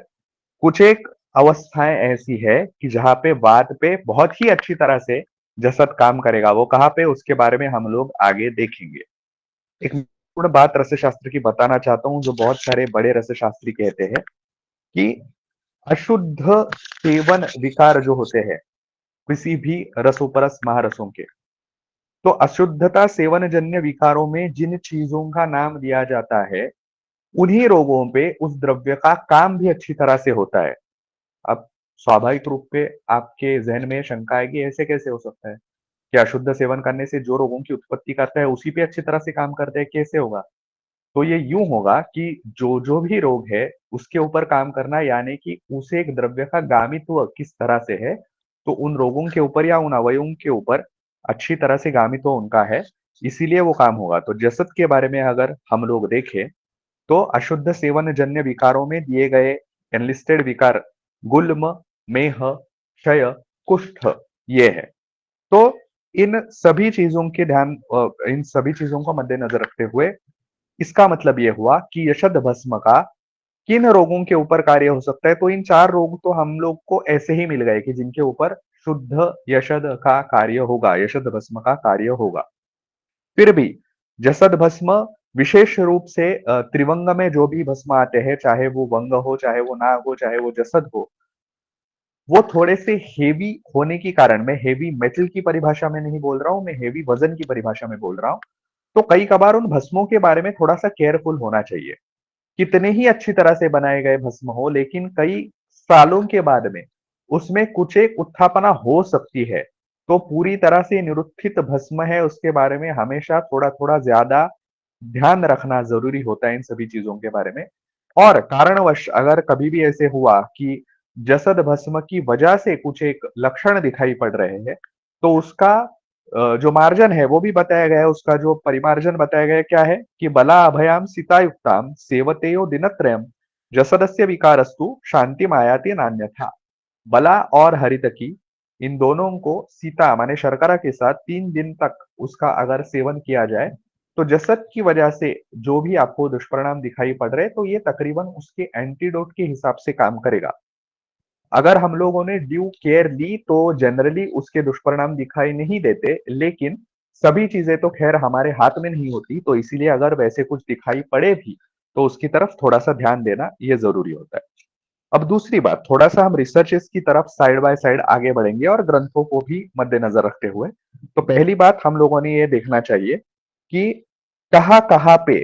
कुछ एक अवस्थाएं ऐसी है कि जहां पे वात पे बहुत ही अच्छी तरह से जसद काम करेगा। वो कहाँ पे, उसके बारे में हम लोग आगे देखेंगे। एक पूर्ण बात रसशास्त्र की बताना चाहता हूं, जो बहुत सारे बड़े रसशास्त्री कहते हैं कि अशुद्ध सेवन विकार जो होते हैं किसी भी रसोपरस महारसों के, तो अशुद्धता सेवन जन्य विकारों में जिन चीजों का नाम दिया जाता है, उन्हीं रोगों पे उस द्रव्य का काम भी अच्छी तरह से होता है। अब स्वाभाविक रूप पे आपके जहन में शंका आएगी, ऐसे कैसे हो सकता है कि अशुद्ध सेवन करने से जो रोगों की उत्पत्ति करता है उसी पे अच्छी तरह से काम करता है, कैसे होगा? तो ये यूं होगा कि जो जो भी रोग है उसके ऊपर काम करना, यानी कि उस एक द्रव्य का गामित्व किस तरह से है, तो उन रोगों के ऊपर या उन अवयवों के ऊपर अच्छी तरह से गामित्व उनका है, इसीलिए वो काम होगा। तो जसत के बारे में अगर हम लोग देखें तो अशुद्ध सेवन जन्य विकारों में दिए गए एनलिस्टेड विकार गुल्म, मेह, क्षय, कुष्ठ ये है। तो इन सभी चीजों के ध्यान, इन सभी चीजों को मद्देनजर रखते हुए इसका मतलब यह हुआ कि यशद भस्म का किन रोगों के ऊपर कार्य हो सकता है। तो इन 4 रोग तो हम लोग को ऐसे ही मिल गए कि जिनके ऊपर शुद्ध यशद का कार्य होगा, यशद भस्म का कार्य होगा। फिर भी जसद भस्म विशेष रूप से त्रिवंग में जो भी भस्म आते हैं, चाहे वो वंग हो, चाहे वो नाग हो, चाहे वो जसद हो, वो थोड़े से हेवी होने के कारण, मैं हेवी मेटल की परिभाषा में नहीं बोल रहा हूँ, मैं हेवी वजन की परिभाषा में बोल रहा हूँ। तो कई कबार उन भस्मों के बारे में थोड़ा सा केयरफुल होना चाहिए। कितने ही अच्छी तरह से बनाए गए भस्म हो, लेकिन कई सालों के बाद में उसमें कुछ एक उत्थापना हो सकती है। तो पूरी तरह से निरुत्थित भस्म है, उसके बारे में हमेशा थोड़ा थोड़ा ज्यादा ध्यान रखना जरूरी होता है इन सभी चीजों के बारे में। और कारणवश अगर कभी भी ऐसे हुआ कि जसद भस्म की वजह से कुछ एक लक्षण दिखाई पड़ रहे हैं, तो उसका जो मार्जन है वो भी बताया गया है। उसका जो परिमार्जन बताया गया है क्या है कि बला अभयाम सीतायुक्ताम सेवतेयो दिनत्रयम जसदस्य विकारस्तु शांति मायाति नान्यथा। बला और हरितकी, इन दोनों को सीता माने शर्करा के साथ 3 दिन तक उसका अगर सेवन किया जाए, तो जसद की वजह से जो भी आपको दुष्परिणाम दिखाई पड़ रहे हैं, तो ये तकरीबन उसके एंटीडोट के हिसाब से काम करेगा। अगर हम लोगों ने ड्यू केयर ली तो जनरली उसके दुष्परिणाम दिखाई नहीं देते, लेकिन सभी चीजें तो खैर हमारे हाथ में नहीं होती, तो इसीलिए अगर वैसे कुछ दिखाई पड़े भी तो उसकी तरफ थोड़ा सा ध्यान देना ये जरूरी होता है। अब दूसरी बात, थोड़ा सा हम रिसर्चेस की तरफ साइड बाय साइड आगे बढ़ेंगे और ग्रंथों को भी मद्देनजर रखते हुए। तो पहली बात हम लोगों ने ये देखना चाहिए कि कहाँ कहाँ पे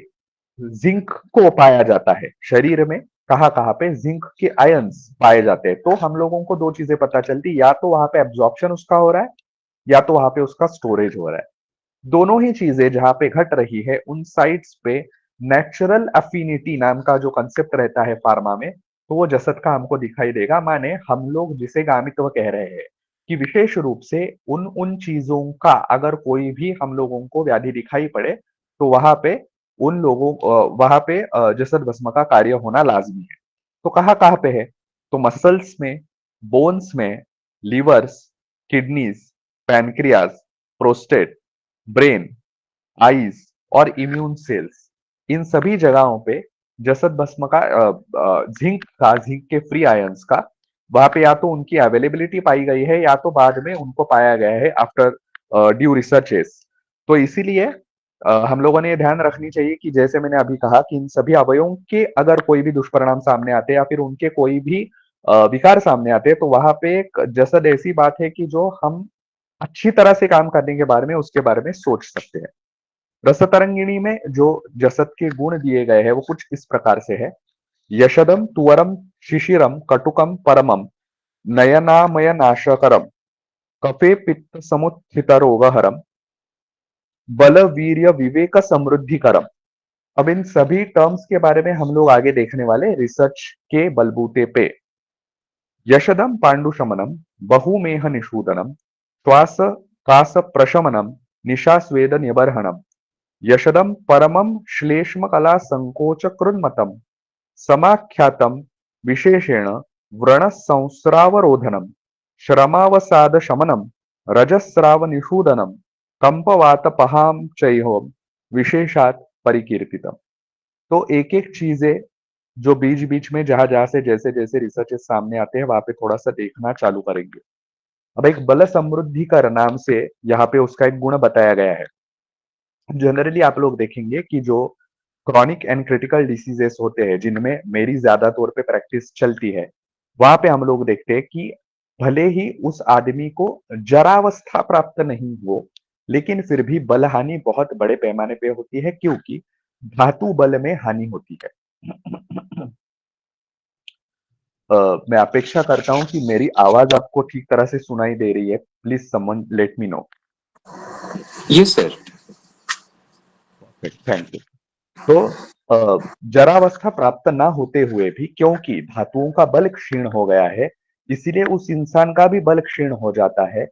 जिंक को पाया जाता है शरीर में, कहाँ कहाँ पे जिंक के आयंस पाए जाते हैं। तो हम लोगों को दो चीजें पता चलती, या तो वहां पे एब्जॉर्प्शन उसका हो रहा है, या तो वहां पे उसका स्टोरेज हो रहा है। दोनों ही चीजें जहां पे घट रही है उन साइट्स पे नेचुरल अफिनिटी नाम का जो कंसेप्ट रहता है फार्मा में, तो वो जसत का हमको दिखाई देगा। माने हम लोग जिसे गामित्व कह रहे हैं कि विशेष रूप से उन उन चीजों का अगर कोई भी हम लोगों को व्याधि दिखाई पड़े, तो वहां पे उन लोगों वहां पे जसत भस्म का कार्य होना लाजमी है। तो कहाँ कहाँ पे है? तो मसल्स में, बोन्स में, levers, kidneys, pancreas, prostate, brain, eyes और इम्यून सेल्स, इन सभी जगहों पे जसत भस्म का जिंक के फ्री आयंस का वहां पे या तो उनकी अवेलेबिलिटी पाई गई है, या तो बाद में उनको पाया गया है आफ्टर ड्यू रिसर्चेस। तो इसीलिए हम लोगों ने ये ध्यान रखनी चाहिए कि जैसे मैंने अभी कहा कि इन सभी अवयवों के अगर कोई भी दुष्परिणाम सामने आते हैं या फिर उनके कोई भी विकार सामने आते हैं, तो वहां पे एक जसद ऐसी बात है कि जो हम अच्छी तरह से काम करने के बारे में उसके बारे में सोच सकते हैं। रसतरंगिणी में जो जसत के गुण दिए गए हैं वो कुछ इस प्रकार से है। यशदम तुवरम शिशिरम कटुकम परमम नयनामय नाशकरम कफे पित्त समुत्थित रोगहरम बल वीर्य विवेक समृद्धिकरम। अब इन सभी टर्म्स के बारे में हम लोग आगे देखने वाले रिसर्च के बलबूते पे। यशदम पांडुशमनम बहुमेह निषूदनम श्वास कास प्रशमनम निशास्वेद निबर्हणम यशदम परमं श्लेष्म कला संकोच कृन्मतम समाख्यातम विशेषेण व्रण संस्रावरोधनम श्रमावसाद शमनम रजस्राव निषूदनम कंपवातपहाम चैहोम विशेषात परिकीर्तितम। तो एक एक चीजें जो बीच बीच में जहां जहां से जैसे जैसे रिसर्चेस सामने आते हैं वहां पे थोड़ा सा देखना चालू करेंगे। अब एक बल समृद्धि कर नाम से यहाँ पे उसका एक गुण बताया गया है। जनरली आप लोग देखेंगे कि जो क्रॉनिक एंड क्रिटिकल डिसीजेस होते हैं जिनमें मेरी ज्यादा तौर पे प्रैक्टिस चलती है, वहां पे हम लोग देखते हैं कि भले ही उस आदमी को जरावस्था प्राप्त नहीं हो, लेकिन फिर भी बल हानि बहुत बड़े पैमाने पे होती है, क्योंकि धातु बल में हानि होती है। मैं अपेक्षा करता हूं कि मेरी आवाज आपको ठीक तरह से सुनाई दे रही है। Please someone let me know. Yes, sir. Thank you. तो जरावस्था प्राप्त ना होते हुए भी क्योंकि धातुओं का बल क्षीण हो गया है, इसीलिए उस इंसान का भी बल क्षीण हो जाता है।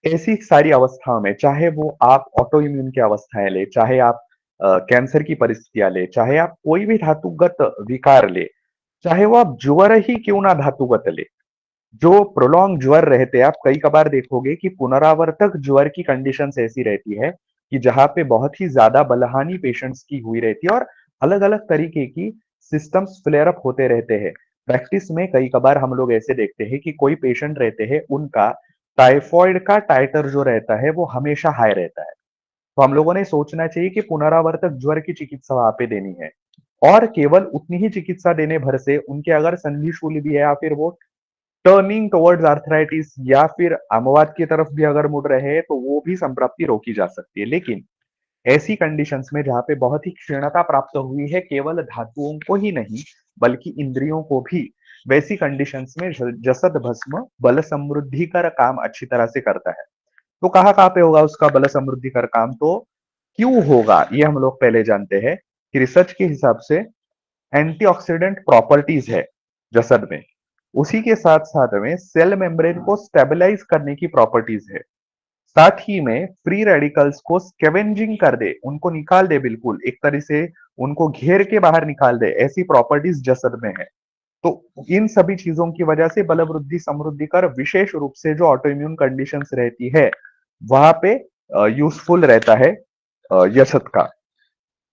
ऐसी सारी अवस्थाओं में, चाहे वो आप ऑटो इम्यून की अवस्थाएं ले, चाहे आप कैंसर की परिस्थितियां ले, चाहे आप कोई भी धातुगत विकार ले, चाहे वो आप ज्वर ही क्यों ना धातुगत ले, जो प्रोलॉन्ग ज्वर रहते हैं, आप कई कबार देखोगे कि पुनरावर्तक ज्वर की कंडीशंस ऐसी रहती है कि जहां पे बहुत ही ज्यादा बलहानि पेशेंट्स की हुई रहती है और अलग अलग तरीके की सिस्टम्स फ्लेयर अप होते रहते हैं। प्रैक्टिस में कई कबार हम लोग ऐसे देखते हैं कि कोई पेशेंट रहते हैं, उनका टाइफॉइड का टाइटर जो रहता है वो हमेशा हाई रहता है। तो हम लोगों ने सोचना चाहिए कि पुनरावर्तक ज्वर की चिकित्सा वहां पे देनी है, और केवल उतनी ही चिकित्सा देने भर से उनके अगर संधि शूल भी है या फिर वो टर्निंग टुवर्ड्स आर्थराइटिस या फिर अमवात की तरफ भी अगर मुड़ रहे हैं तो वो भी संप्राप्ति रोकी जा सकती है। लेकिन ऐसी कंडीशंस में जहां पे बहुत ही क्षीणता प्राप्त हुई है केवल धातुओं को ही नहीं बल्कि इंद्रियों को भी, वैसी कंडीशंस में जसद भस्म बल समृद्धि का काम अच्छी तरह से करता है। तो कहाँ पे होगा उसका बल समृद्धि कर काम, तो क्यों होगा ये हम लोग पहले जानते हैं कि रिसर्च के हिसाब से एंटीऑक्सीडेंट प्रॉपर्टीज है जसद में, उसी के साथ साथ में सेल मेम्ब्रेन को स्टेबलाइज करने की प्रॉपर्टीज है, साथ ही में फ्री रेडिकल्स को स्केवेंजिंग कर दे, उनको निकाल दे, बिल्कुल एक तरह से उनको घेर के बाहर निकाल दे, ऐसी प्रॉपर्टीज जसद में है। तो इन सभी चीजों की वजह से बल वृद्धि समृद्धि कर विशेष रूप से जो ऑटो इम्यून कंडीशंस रहती है वहां पे यूजफुल रहता है जसद का।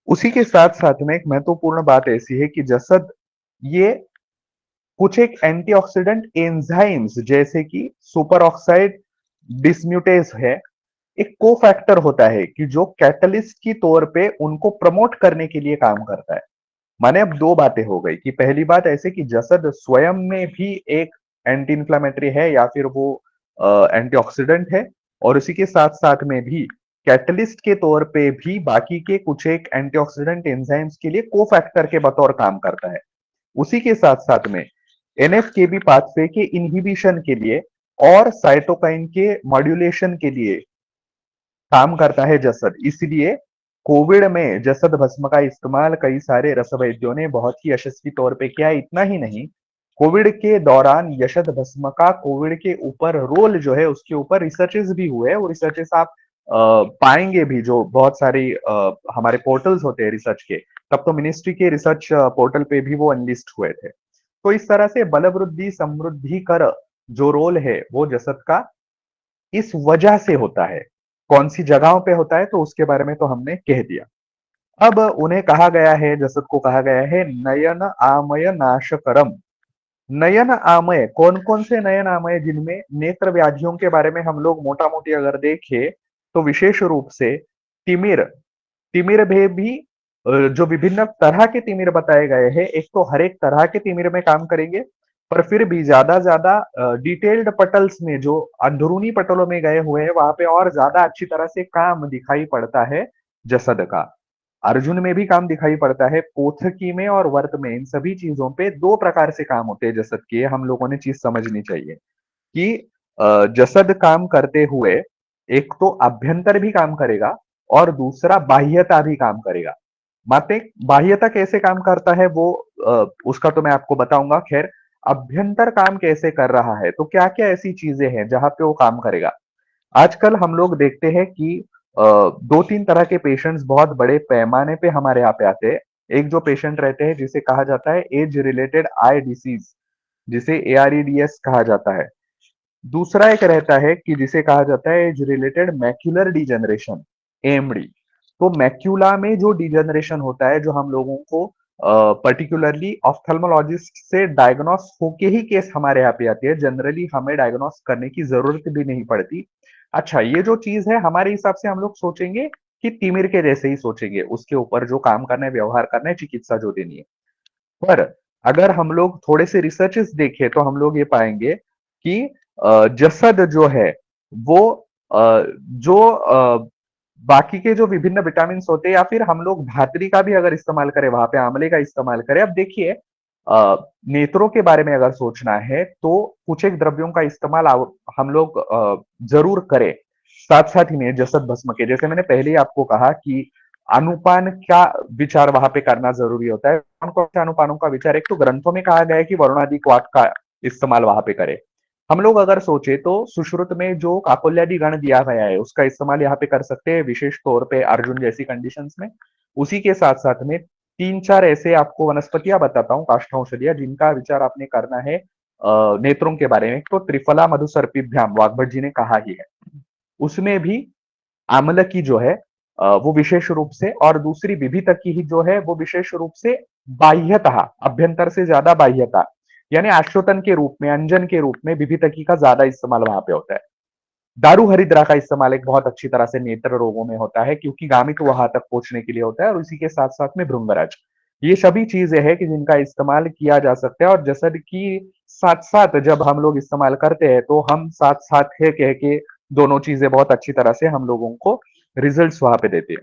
उसी के साथ साथ में एक महत्वपूर्ण बात ऐसी है कि जसद ये कुछ एक एंटीऑक्सीडेंट एंजाइम्स जैसे कि सुपर ऑक्साइड डिसम्यूटेज है, एक को फैक्टर होता है कि जो कैटलिस्ट की तौर पे उनको प्रमोट करने के लिए काम करता है। माने अब दो बातें हो गई कि पहली बात ऐसे कि जसद स्वयं में भी एक एंटी इंफ्लेमेटरी है या फिर वो एंटीऑक्सीडेंट है, और उसी के साथ साथ में भी कैटलिस्ट के तौर पे भी बाकी के कुछ एक एंटीऑक्सीडेंट एंजाइम्स के लिए को फैक्टर के बतौर काम करता है। उसी के साथ साथ में एनएफकेबी पाथवे के इनहिबिशन के लिए और साइटोकाइन के मॉड्यूलेशन के लिए काम करता है जसद। इसलिए कोविड में जसद भस्म का इस्तेमाल कई सारे रसवैद्यों ने बहुत ही यशस्वी तौर पे किया। इतना ही नहीं, कोविड के दौरान यशद भस्म का कोविड के ऊपर रोल जो है उसके ऊपर रिसर्चेस भी हुए, वो रिसर्चेस आप पाएंगे भी, जो बहुत सारी हमारे पोर्टल्स होते हैं रिसर्च के, तब तो मिनिस्ट्री के रिसर्च पोर्टल पे भी वो अनलिस्ट हुए थे। तो इस तरह से बल वृद्धि समृद्धि कर जो रोल है वो जसद का इस वजह से होता है। कौन सी जगहों पे होता है तो उसके बारे में तो हमने कह दिया। अब उन्हें कहा गया है, जसद को कहा गया है नयन आमय नाशकरम। नयन आमय कौन कौन से नयन आमय, जिनमें नेत्र व्याधियों के बारे में हम लोग मोटा मोटी अगर देखें तो विशेष रूप से तिमिर, तिमिर में भी जो विभिन्न तरह के तिमिर बताए गए हैं, एक तो हर एक तरह के तिमिर में काम करेंगे, पर फिर भी ज्यादा डिटेल्ड पटल्स में जो अंदरूनी पटलों में गए हुए हैं वहां पे और ज्यादा अच्छी तरह से काम दिखाई पड़ता है जसद का। अर्जुन में भी काम दिखाई पड़ता है, पोथकी में और वर्त में, इन सभी चीजों पे दो प्रकार से काम होते हैं जसद के, हम लोगों ने चीज समझनी चाहिए कि जसद काम करते हुए एक तो अभ्यंतर भी काम करेगा और दूसरा बाह्यता भी काम करेगा। माते बाह्यता कैसे काम करता है वो उसका तो मैं आपको बताऊंगा। खैर, अभ्यंतर काम कैसे कर रहा है, तो क्या क्या ऐसी चीजें हैं जहां पे वो काम करेगा। आजकल हम लोग देखते हैं कि दो तीन तरह के पेशेंट्स बहुत बड़े पैमाने पे हमारे यहाँ पे आते हैं। एक जो पेशेंट रहते हैं जिसे कहा जाता है एज रिलेटेड आई डिसीज, जिसे एआरईडीएस कहा जाता है। दूसरा एक रहता है कि जिसे कहा जाता है age related macular degeneration, AMD. तो मैक्यूला में जो डिजेनरेशन होता है, जो हम लोगों को पर्टिकुलरली ऑफ्थल्मोलॉजिस्ट से डायग्नोस होके ही केस हमारे यहाँ पे आती है, जनरली हमें डायग्नोस करने की जरूरत भी नहीं पड़ती। अच्छा, ये जो चीज है हमारे हिसाब से हम लोग सोचेंगे कि तिमिर के जैसे ही सोचेंगे, उसके ऊपर जो काम करना है, व्यवहार करना है, चिकित्सा जो देनी है। पर अगर हम लोग थोड़े से रिसर्चेस देखें तो हम लोग ये पाएंगे कि जसद जो है वो जो बाकी के जो विभिन्न विटामिन होते हैं, या फिर हम लोग धात्री का भी अगर इस्तेमाल करें, वहां पे आंवले का इस्तेमाल करें। अब देखिए, नेत्रों के बारे में अगर सोचना है तो कुछ एक द्रव्यों का इस्तेमाल हम लोग जरूर करें, साथ साथ ही में जसद भस्म के, जैसे मैंने पहले ही आपको कहा कि अनुपान का विचार वहां पे करना जरूरी होता है। कौन कौन से अनुपानों का विचार, एक तो ग्रंथों में कहा गया है कि वरुणादि क्वाट का इस्तेमाल वहां पे करें। हम लोग अगर सोचे तो सुश्रुत में जो काकोल्यादि गण दिया गया है उसका इस्तेमाल यहाँ पे कर सकते हैं, विशेष तौर पे अर्जुन जैसी कंडीशंस में। उसी के साथ साथ में तीन चार ऐसे आपको वनस्पतियां बताता हूँ, काष्ठौषधियां, जिनका विचार आपने करना है नेत्रों के बारे में। तो त्रिफला मधुसर्पिभ्याम वाग्भट जी ने कहा ही है, उसमें भी आमल की जो है वो विशेष रूप से, और दूसरी विभित की ही जो है वो विशेष रूप से बाह्यतः, अभ्यंतर से ज्यादा बाह्यता, यानी आश्वातन के रूप में, अंजन के रूप में विभितकी का ज्यादा इस्तेमाल वहां पे होता है। दारू हरिद्रा का इस्तेमाल एक बहुत अच्छी तरह से नेत्र रोगों में होता है, क्योंकि गामित वहां तक पहुंचने के लिए होता है, और इसी के साथ साथ में भृंगराज। ये सभी चीजें हैं कि जिनका इस्तेमाल किया जा सकता है, और जैसा कि साथ साथ जब हम लोग इस्तेमाल करते हैं तो हम साथ साथ है कह के दोनों चीजें बहुत अच्छी तरह से हम लोगों को रिजल्ट्स वहां पे देते हैं।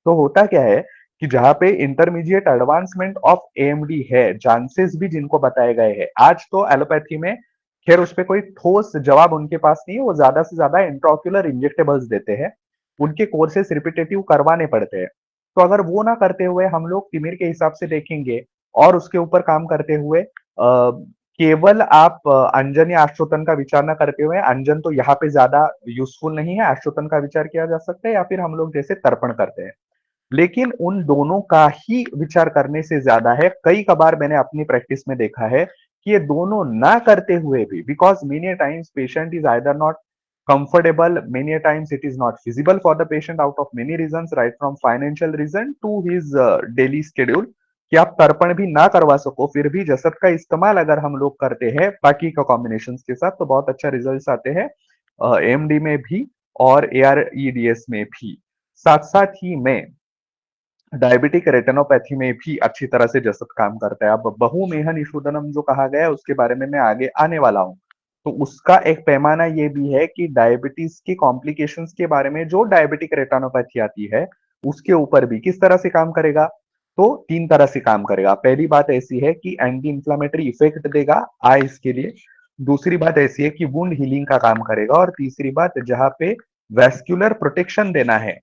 तो होता क्या है कि जहां पे इंटरमीडिएट एडवांसमेंट ऑफ एएमडी है, चांसेस भी जिनको बताए गए हैं, आज तो एलोपैथी में खैर उस पे कोई ठोस जवाब उनके पास नहीं है, वो ज्यादा से ज्यादा इंट्राक्यूलर इंजेक्टेबल्स देते हैं, उनके कोर्सेस रिपीटेटिव करवाने पड़ते हैं। तो अगर वो ना करते हुए हम लोग तिमिर के हिसाब से देखेंगे और उसके ऊपर काम करते हुए केवल आप अंजन या आश्रोतन का विचार ना करते हुए, अंजन तो यहाँ पे ज्यादा यूजफुल नहीं है, आश्रोतन का विचार किया जा सकता है, या फिर हम लोग जैसे तर्पण करते हैं, लेकिन उन दोनों का ही विचार करने से ज्यादा है, कई कबार मैंने अपनी प्रैक्टिस में देखा है कि ये दोनों ना करते हुए भी, because many times patient is either not comfortable, many a times it is not feasible for the patient out of many reasons, right from financial reason to his daily schedule, कि आप तर्पण भी ना करवा सको, फिर भी जसत का इस्तेमाल अगर हम लोग करते हैं बाकी का कॉम्बिनेशन के साथ तो बहुत अच्छा रिजल्ट आते हैं, एमडी में भी और एआरईडीएस में भी। साथ साथ ही में डायबिटिक रेटिनोपैथी में भी अच्छी तरह से जसत काम करता है। अब बहुमेहन ईशुदनम जो कहा गया है उसके बारे में मैं आगे आने वाला हूँ। तो उसका एक पैमाना ये भी है कि डायबिटीज की कॉम्प्लिकेशंस के बारे में जो डायबिटिक रेटिनोपैथी आती है उसके ऊपर भी किस तरह से काम करेगा, तो तीन तरह से काम करेगा। पहली बात ऐसी है कि एंटी इंफ्लामेटरी इफेक्ट देगा आईज के लिए, दूसरी बात ऐसी है कि वुंड हीलिंग का काम करेगा, और तीसरी बात जहां पे वेस्क्यूलर प्रोटेक्शन देना है,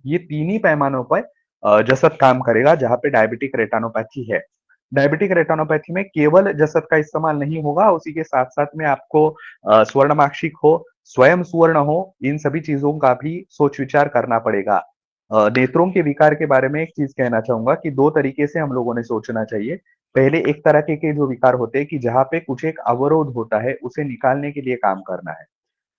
ये तीन ही पैमानों पर जसत काम करेगा जहां पे डायबिटिक रेटिनोपैथी है। डायबिटिक रेटिनोपैथी में केवल जसत का इस्तेमाल नहीं होगा, उसी के साथ साथ में आपको स्वर्णमाक्षिक हो, स्वयं सुवर्ण हो, इन सभी चीजों का भी सोच विचार करना पड़ेगा। नेत्रों के विकार के बारे में एक चीज कहना चाहूंगा कि दो तरीके से हम लोगों ने सोचना चाहिए। पहले एक तरह के जो विकार होते हैं कि जहां पे कुछ एक अवरोध होता है, उसे निकालने के लिए काम करना है।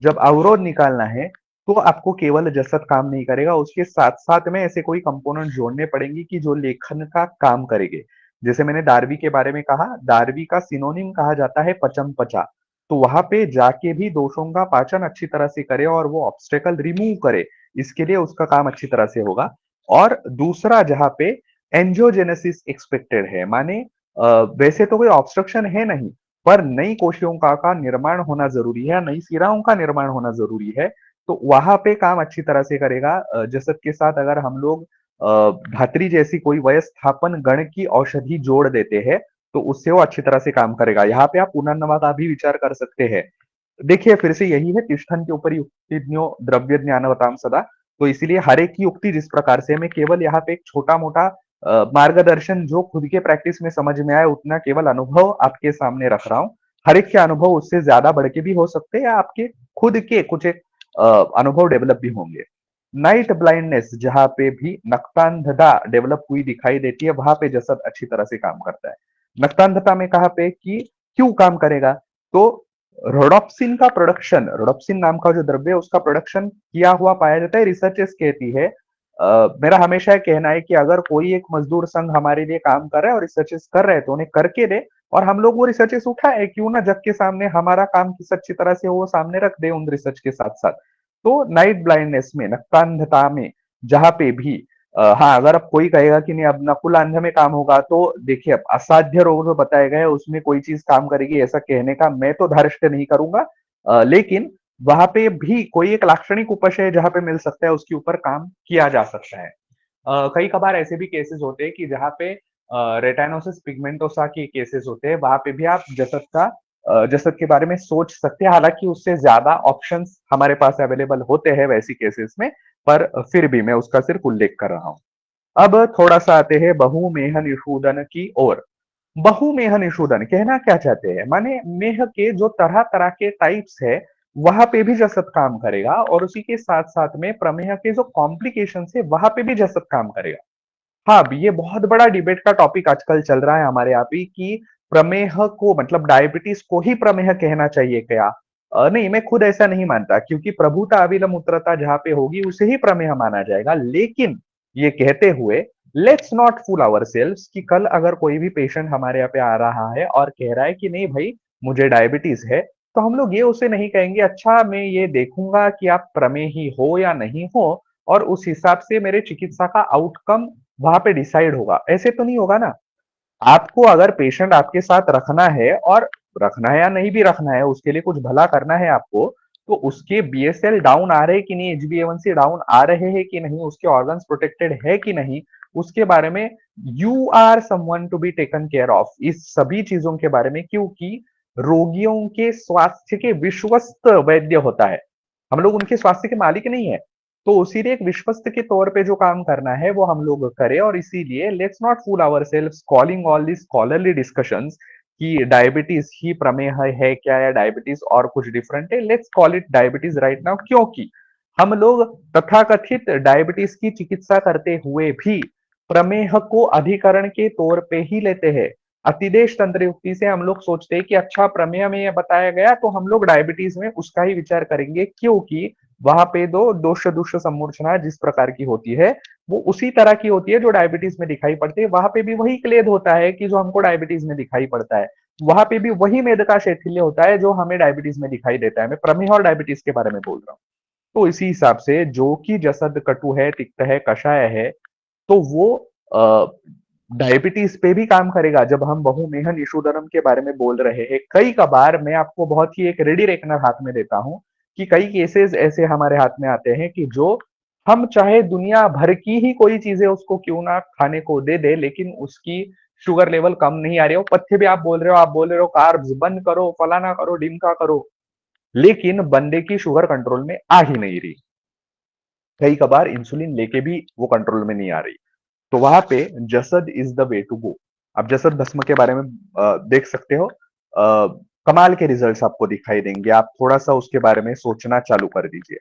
जब अवरोध निकालना है तो आपको केवल जसत काम नहीं करेगा, उसके साथ साथ में ऐसे कोई कंपोनेंट जोड़ने पड़ेंगे कि जो लेखन का काम करेंगे। जैसे मैंने डार्वी के बारे में कहा, डार्वी का सिनोनिम कहा जाता है पचम पचा, तो वहां पे जाके भी दोषों का पाचन अच्छी तरह से करे और वो ऑब्स्टेकल रिमूव करे, इसके लिए उसका काम अच्छी तरह से होगा। और दूसरा जहां पे एंजियोजेनेसिस एक्सपेक्टेड है, माने वैसे तो कोई ऑब्स्ट्रक्शन है नहीं, पर नई कोशिकाओं का निर्माण होना जरूरी है, नई सिराओं का निर्माण होना जरूरी है, तो वहां पे काम अच्छी तरह से करेगा। जसत के साथ अगर हम लोग धात्री जैसी कोई व्यवस्थापन गण की औषधि जोड़ देते हैं तो उससे वो अच्छी तरह से काम करेगा। यहाँ पे आप पुनर्नवा का भी विचार कर सकते हैं। देखिए फिर से यही है, तिष्ठन के ऊपर युक्तिज्ञो द्रव्य ज्ञानवताम सदा, तो इसीलिए हर एक की युक्ति जिस प्रकार से, मैं केवल यहाँ पे एक छोटा मोटा मार्गदर्शन जो खुद के प्रैक्टिस में समझ में आए उतना केवल अनुभव आपके सामने रख रहा हूँ। हर एक के अनुभव उससे ज्यादा बढ़ के भी हो सकते हैं, या आपके खुद के कुछ एक अनुभव डेवलप भी होंगे। नाइट ब्लाइंडनेस जहां पे भी नक्तांधता डेवलप हुई दिखाई देती है, वहां पे जसत अच्छी तरह से काम करता है। नक्तांधता में कहा पे कि क्यों काम करेगा, तो रोडोप्सिन का प्रोडक्शन, रोडोप्सिन नाम का जो द्रव्य है उसका प्रोडक्शन किया हुआ पाया जाता है। रिसर्चेस कहती है, मेरा हमेशा कहना है कि अगर कोई एक मजदूर संघ हमारे लिए काम कर रहा है और रिसर्चेस कर रहे हैं तो उन्हें करके दे, और हम लोग वो रिसर्चेस उठाए, क्यों ना जग के सामने हमारा काम किस अच्छी तरह से वो सामने रख दे उन रिसर्च के साथ साथ। तो नाइट ब्लाइंडनेस में, नक्तांधता में जहां पे भी हाँ, अगर अब कोई कहेगा कि नहीं अब नकुल अंध में काम होगा, तो देखिए अब असाध्य रोग जो बताए गए उसमें कोई चीज काम करेगी ऐसा कहने का मैं तो धारिष्ट नहीं करूंगा, लेकिन वहां पे भी कोई एक लाक्षणिक उपशय जहां पे मिल सकता है उसके ऊपर काम किया जा सकता है। कई कबार ऐसे भी केसेस होते हैं कि जहाँ पे रेटाइनोसिस पिगमेंटोसा के केसेस होते हैं, वहां पे भी आप जसत के बारे में सोच सकते हैं, हालांकि उससे ज्यादा ऑप्शंस हमारे पास अवेलेबल होते हैं वैसी केसेस में, पर फिर भी मैं उसका सिर्फ उल्लेख कर रहा हूँ। अब थोड़ा सा आते हैं बहुमेहन ईशूदन की ओर। बहुमेहन ईशूदन कहना क्या चाहते हैं, माने मेह के जो तरह तरह के टाइप्स है वहां पे भी जसत काम करेगा, और उसी के साथ साथ में प्रमेह के जो कॉम्प्लिकेशन है वहां पे भी जसत काम करेगा। हाँ, ये बहुत बड़ा डिबेट का टॉपिक आजकल चल रहा है हमारे यहाँ पे कि प्रमेह को मतलब डायबिटीज को ही प्रमेह कहना चाहिए क्या। नहीं, मैं खुद ऐसा नहीं मानता, क्योंकि प्रभुता अविलंबता जहां पे होगी उसे ही प्रमेह माना जाएगा, लेकिन ये कहते हुए let's not fool ourselves कि कल अगर कोई भी पेशेंट हमारे यहाँ पे आ रहा है और कह रहा है कि नहीं भाई मुझे डायबिटीज है, तो हम लोग ये उसे नहीं कहेंगे, अच्छा मैं ये देखूंगा कि आप प्रमेही हो या नहीं हो और उस हिसाब से मेरे चिकित्सा का आउटकम वहां पे डिसाइड होगा। ऐसे तो नहीं होगा ना। आपको अगर पेशेंट आपके साथ रखना है, और रखना है या नहीं भी रखना है, उसके लिए कुछ भला करना है आपको, तो उसके बीएसएल डाउन आ रहे हैं कि नहीं, एचबीएवनसी डाउन आ रहे हैं कि नहीं, उसके ऑर्गन्स प्रोटेक्टेड है कि नहीं, उसके बारे में you are someone to be taken care of. इस सभी चीजों के बारे में, क्योंकि रोगियों के स्वास्थ्य के विश्वस्त वैद्य होता है, हम लोग उनके स्वास्थ्य के मालिक नहीं है। तो उसीलिए एक विश्वस्त के तौर पे जो काम करना है वो हम लोग करें। और इसीलिए let's not fool ourselves calling all this scholarly discussions कि डायबिटीज ही प्रमेह है क्या, या डायबिटीज और कुछ डिफरेंट है। Let's call it diabetes right now, क्योंकि हम लोग तथाकथित डायबिटीज की चिकित्सा करते हुए भी प्रमेह को अधिकरण के तौर पे ही लेते हैं। अतिदेश तंत्र युक्ति से हम लोग सोचते हैं कि अच्छा प्रमेय में यह बताया गया तो हम लोग डायबिटीज में उसका ही विचार करेंगे, क्योंकि वहां पे दो दोष दुष्ट सम्मूर्छना जिस प्रकार की होती है वो उसी तरह की होती है जो डायबिटीज में दिखाई पड़ती है। वहां पे भी वही क्लेद होता है कि जो हमको डायबिटीज में दिखाई पड़ता है, वहां पे भी वही मेद का शैथिल्य होता है जो हमें डायबिटीज में दिखाई देता है। मैं प्रमेह और डायबिटीज के बारे में बोल रहा हूँ। तो इसी हिसाब से जो कि जसद कटु है, तिक्त है, कषाय है, तो वो डायबिटीज पे भी काम करेगा। जब हम बहुमेहन यशोधर्म के बारे में बोल रहे हैं, कई कबार मैं आपको बहुत ही एक रेडी रेकनर हाथ में देता हूं कि कई केसेस ऐसे हमारे हाथ में आते हैं कि जो हम चाहे दुनिया भर की ही कोई चीजें उसको क्यों ना खाने को दे दे, लेकिन उसकी शुगर लेवल कम नहीं आ रही हो। पथ्य भी आप बोल रहे हो कार्ब्स बंद करो, फलाना करो, डिमका करो, लेकिन बंदे की शुगर कंट्रोल में आ ही नहीं रही। कई कबार इंसुलिन लेके भी वो कंट्रोल में नहीं आ रही। तो वहां पे जसद is the way to go. आप जसद भस्म के बारे में देख सकते हो, कमाल के रिजल्ट्स आपको दिखाई देंगे। आप थोड़ा सा उसके बारे में सोचना चालू कर दीजिए।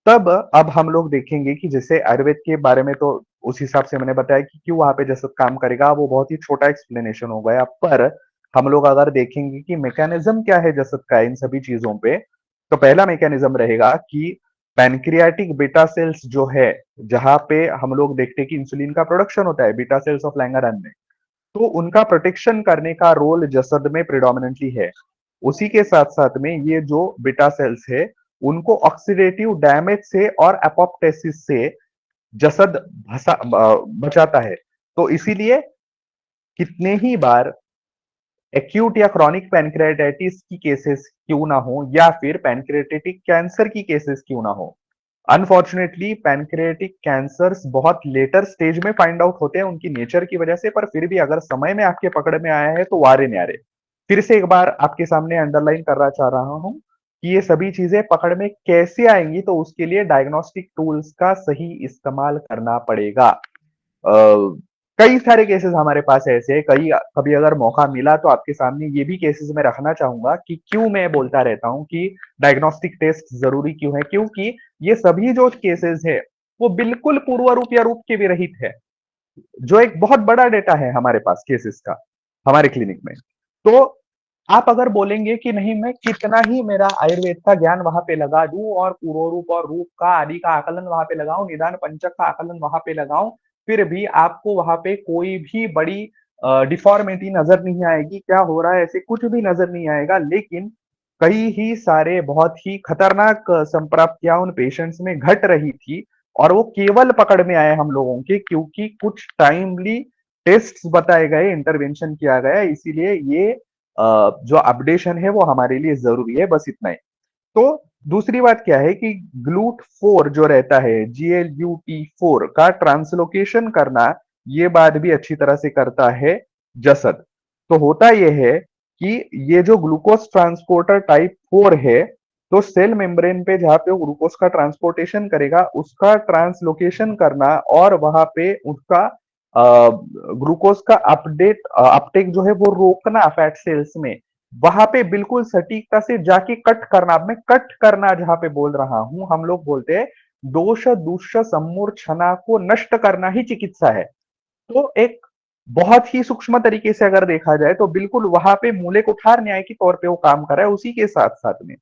तब अब हम लोग देखेंगे कि जैसे आयुर्वेद के बारे में तो उस हिसाब से मैंने बताया कि क्यों वहां पे जसद काम करेगा, वो बहुत ही छोटा एक्सप्लेनेशन हो गया। पर हम लोग अगर देखेंगे कि मैकेनिज्म क्या है जसद का इन सभी चीजों पे, तो पहला मैकेनिज्म रहेगा कि पैनक्रियाटिक बीटा सेल्स जो है, जहां पे हम लोग देखते हैं कि इंसुलिन का प्रोडक्शन होता है बीटा सेल्स ऑफ लैंगरहैंस में, तो उनका प्रोटेक्शन करने का रोल जसद में प्रिडोमिनेंटली है। उसी के साथ साथ में ये जो बीटा सेल्स है, उनको ऑक्सीडेटिव डैमेज से और एपोप्टोसिस से जसद बचाता है। तो इसीलिए कितने ही बार एक्यूट या क्रॉनिक पैनक्रियाटाइटिस की केसेस क्यों ना हो, या फिर पैनक्रियाटिक कैंसर की केसेस क्यों ना हो, अनफॉर्चुनेटली पैनक्रियाटिक कैंसर्स बहुत लेटर स्टेज में फाइंड आउट होते हैं उनकी नेचर की वजह से। पर फिर भी अगर समय में आपके पकड़ में आया है तो वारे न्यारे। फिर से एक बार आपके सामने अंडरलाइन करना चाह रहा हूं कि ये सभी चीजें पकड़ में कैसे आएंगी, तो उसके लिए डायग्नोस्टिक टूल्स का सही इस्तेमाल करना पड़ेगा। कई सारे केसेस हमारे पास ऐसे हैं, कई कभी अगर मौका मिला तो आपके सामने ये भी केसेस मैं रखना चाहूंगा कि क्यों मैं बोलता रहता हूं कि डायग्नोस्टिक टेस्ट जरूरी क्यों है। क्योंकि ये सभी जो केसेस है वो बिल्कुल पूर्व रूप या रूप के विरहित है, जो एक बहुत बड़ा डेटा है हमारे पास केसेस का हमारे क्लिनिक में। तो आप अगर बोलेंगे कि नहीं मैं कितना ही मेरा आयुर्वेद का ज्ञान वहां पे लगा दूं और पूर्व रूप और रूप का आदि का आकलन वहां पे लगाऊं, निदान पंचक का आकलन वहां पे लगाऊं, फिर भी आपको वहां पे कोई भी बड़ी डिफॉर्मिटी नजर नहीं आएगी, क्या हो रहा है ऐसे कुछ भी नजर नहीं आएगा। लेकिन कई ही सारे बहुत ही खतरनाक संप्राप्तियां उन पेशेंट्स में घट रही थी, और वो केवल पकड़ में आए हम लोगों के क्योंकि कुछ टाइमली टेस्ट बताए गए, इंटरवेंशन किया गया। इसीलिए ये जो अपडेशन है वो हमारे लिए जरूरी है, बस इतना ही। तो दूसरी बात क्या है कि ग्लूट 4 जो रहता है, GLUT4 का ट्रांसलोकेशन करना, ये बात भी अच्छी तरह से करता है जसद। तो होता यह है कि ये जो ग्लूकोज ट्रांसपोर्टर टाइप 4 है, तो सेल मेम्ब्रेन पे जहां पे ग्लूकोज का ट्रांसपोर्टेशन करेगा उसका ट्रांसलोकेशन करना, और वहां पे उसका ग्लूकोज का अपटेक जो है वो रोकना फैट सेल्स में, वहां पे बिल्कुल सटीकता से जाके कट करना। अब मैं कट करना जहां पे बोल रहा हूं, हम लोग बोलते हैं दोष दुष्ट सम्मूर्छना को नष्ट करना ही चिकित्सा है। तो एक बहुत ही सूक्ष्म तरीके से अगर देखा जाए तो बिल्कुल वहां पे मूले कुठार न्याय के तौर पे वो काम कर रहा है। उसी के साथ साथ में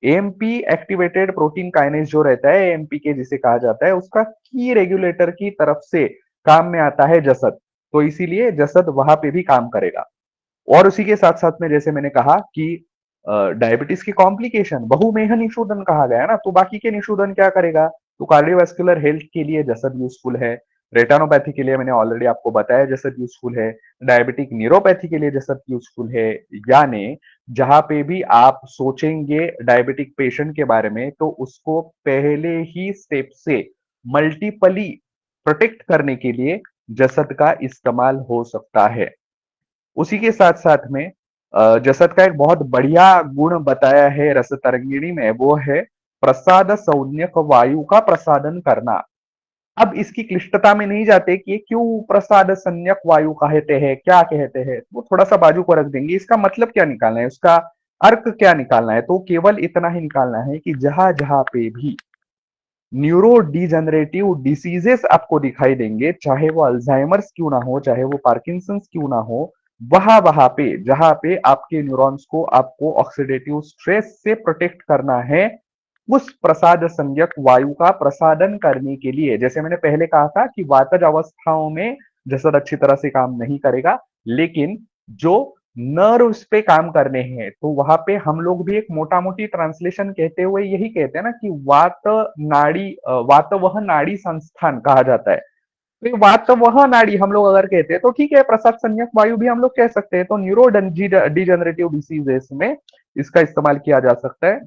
एएमपी एक्टिवेटेड प्रोटीन काइनेज जो रहता है, एएमपी के जिसे कहा जाता है, उसका की रेगुलेटर की तरफ से काम में आता है जसद। तो इसीलिए जसद वहां पे भी काम करेगा। और उसी के साथ साथ में जैसे मैंने कहा कि डायबिटीज की कॉम्प्लिकेशन बहुमेह निशोधन कहा गया है ना, तो बाकी के निशोधन क्या करेगा, तो कार्डियोवास्कुलर हेल्थ के लिए जसद यूजफुल है, रेटानोपैथी के लिए मैंने ऑलरेडी आपको बताया जसद यूजफुल है, डायबिटिक न्यूरोपैथी के लिए जसद यूजफुल है। यानी जहां पे भी आप सोचेंगे डायबिटिक पेशेंट के बारे में तो उसको पहले ही स्टेप से मल्टीपली प्रोटेक्ट करने के लिए जसद का इस्तेमाल हो सकता है। उसी के साथ साथ में जसत का एक बहुत बढ़िया गुण बताया है रस तरंगिणी में, वो है प्रसाद संज्ञक वायु का प्रसादन करना। अब इसकी क्लिष्टता में नहीं जाते कि ये क्यों प्रसाद संज्ञक वायु कहते हैं, क्या कहते हैं, वो थोड़ा सा बाजू को रख देंगे। इसका मतलब क्या निकालना है, उसका अर्थ क्या निकालना है, तो केवल इतना ही निकालना है कि जहां जहां पे भी न्यूरो डिजेनरेटिव डिसीजेस आपको दिखाई देंगे, चाहे वो अल्जाइमर्स क्यों ना हो, चाहे वो पार्किंसंस क्यों ना हो, वहां वहां पे जहां पे आपके न्यूरॉन्स को आपको ऑक्सीडेटिव स्ट्रेस से प्रोटेक्ट करना है, उस प्रसाद संज्ञक वायु का प्रसादन करने के लिए, जैसे मैंने पहले कहा था कि वातज अवस्थाओं में जसद अच्छी तरह से काम नहीं करेगा, लेकिन जो नर्व्स पे काम करने हैं तो वहां पे हम लोग भी एक मोटा मोटी ट्रांसलेशन कहते हुए यही कहते हैं ना कि वातवह नाड़ी संस्थान कहा जाता है। तो ये वातवह नाड़ी हम लोग अगर कहते हैं तो ठीक है, प्रसाद संज्ञक वायु भी हम लोग कह सकते हैं, तो न्यूरो डिजेनरेटिव डिसीजेस में इसका इस्तेमाल किया जा सकता है।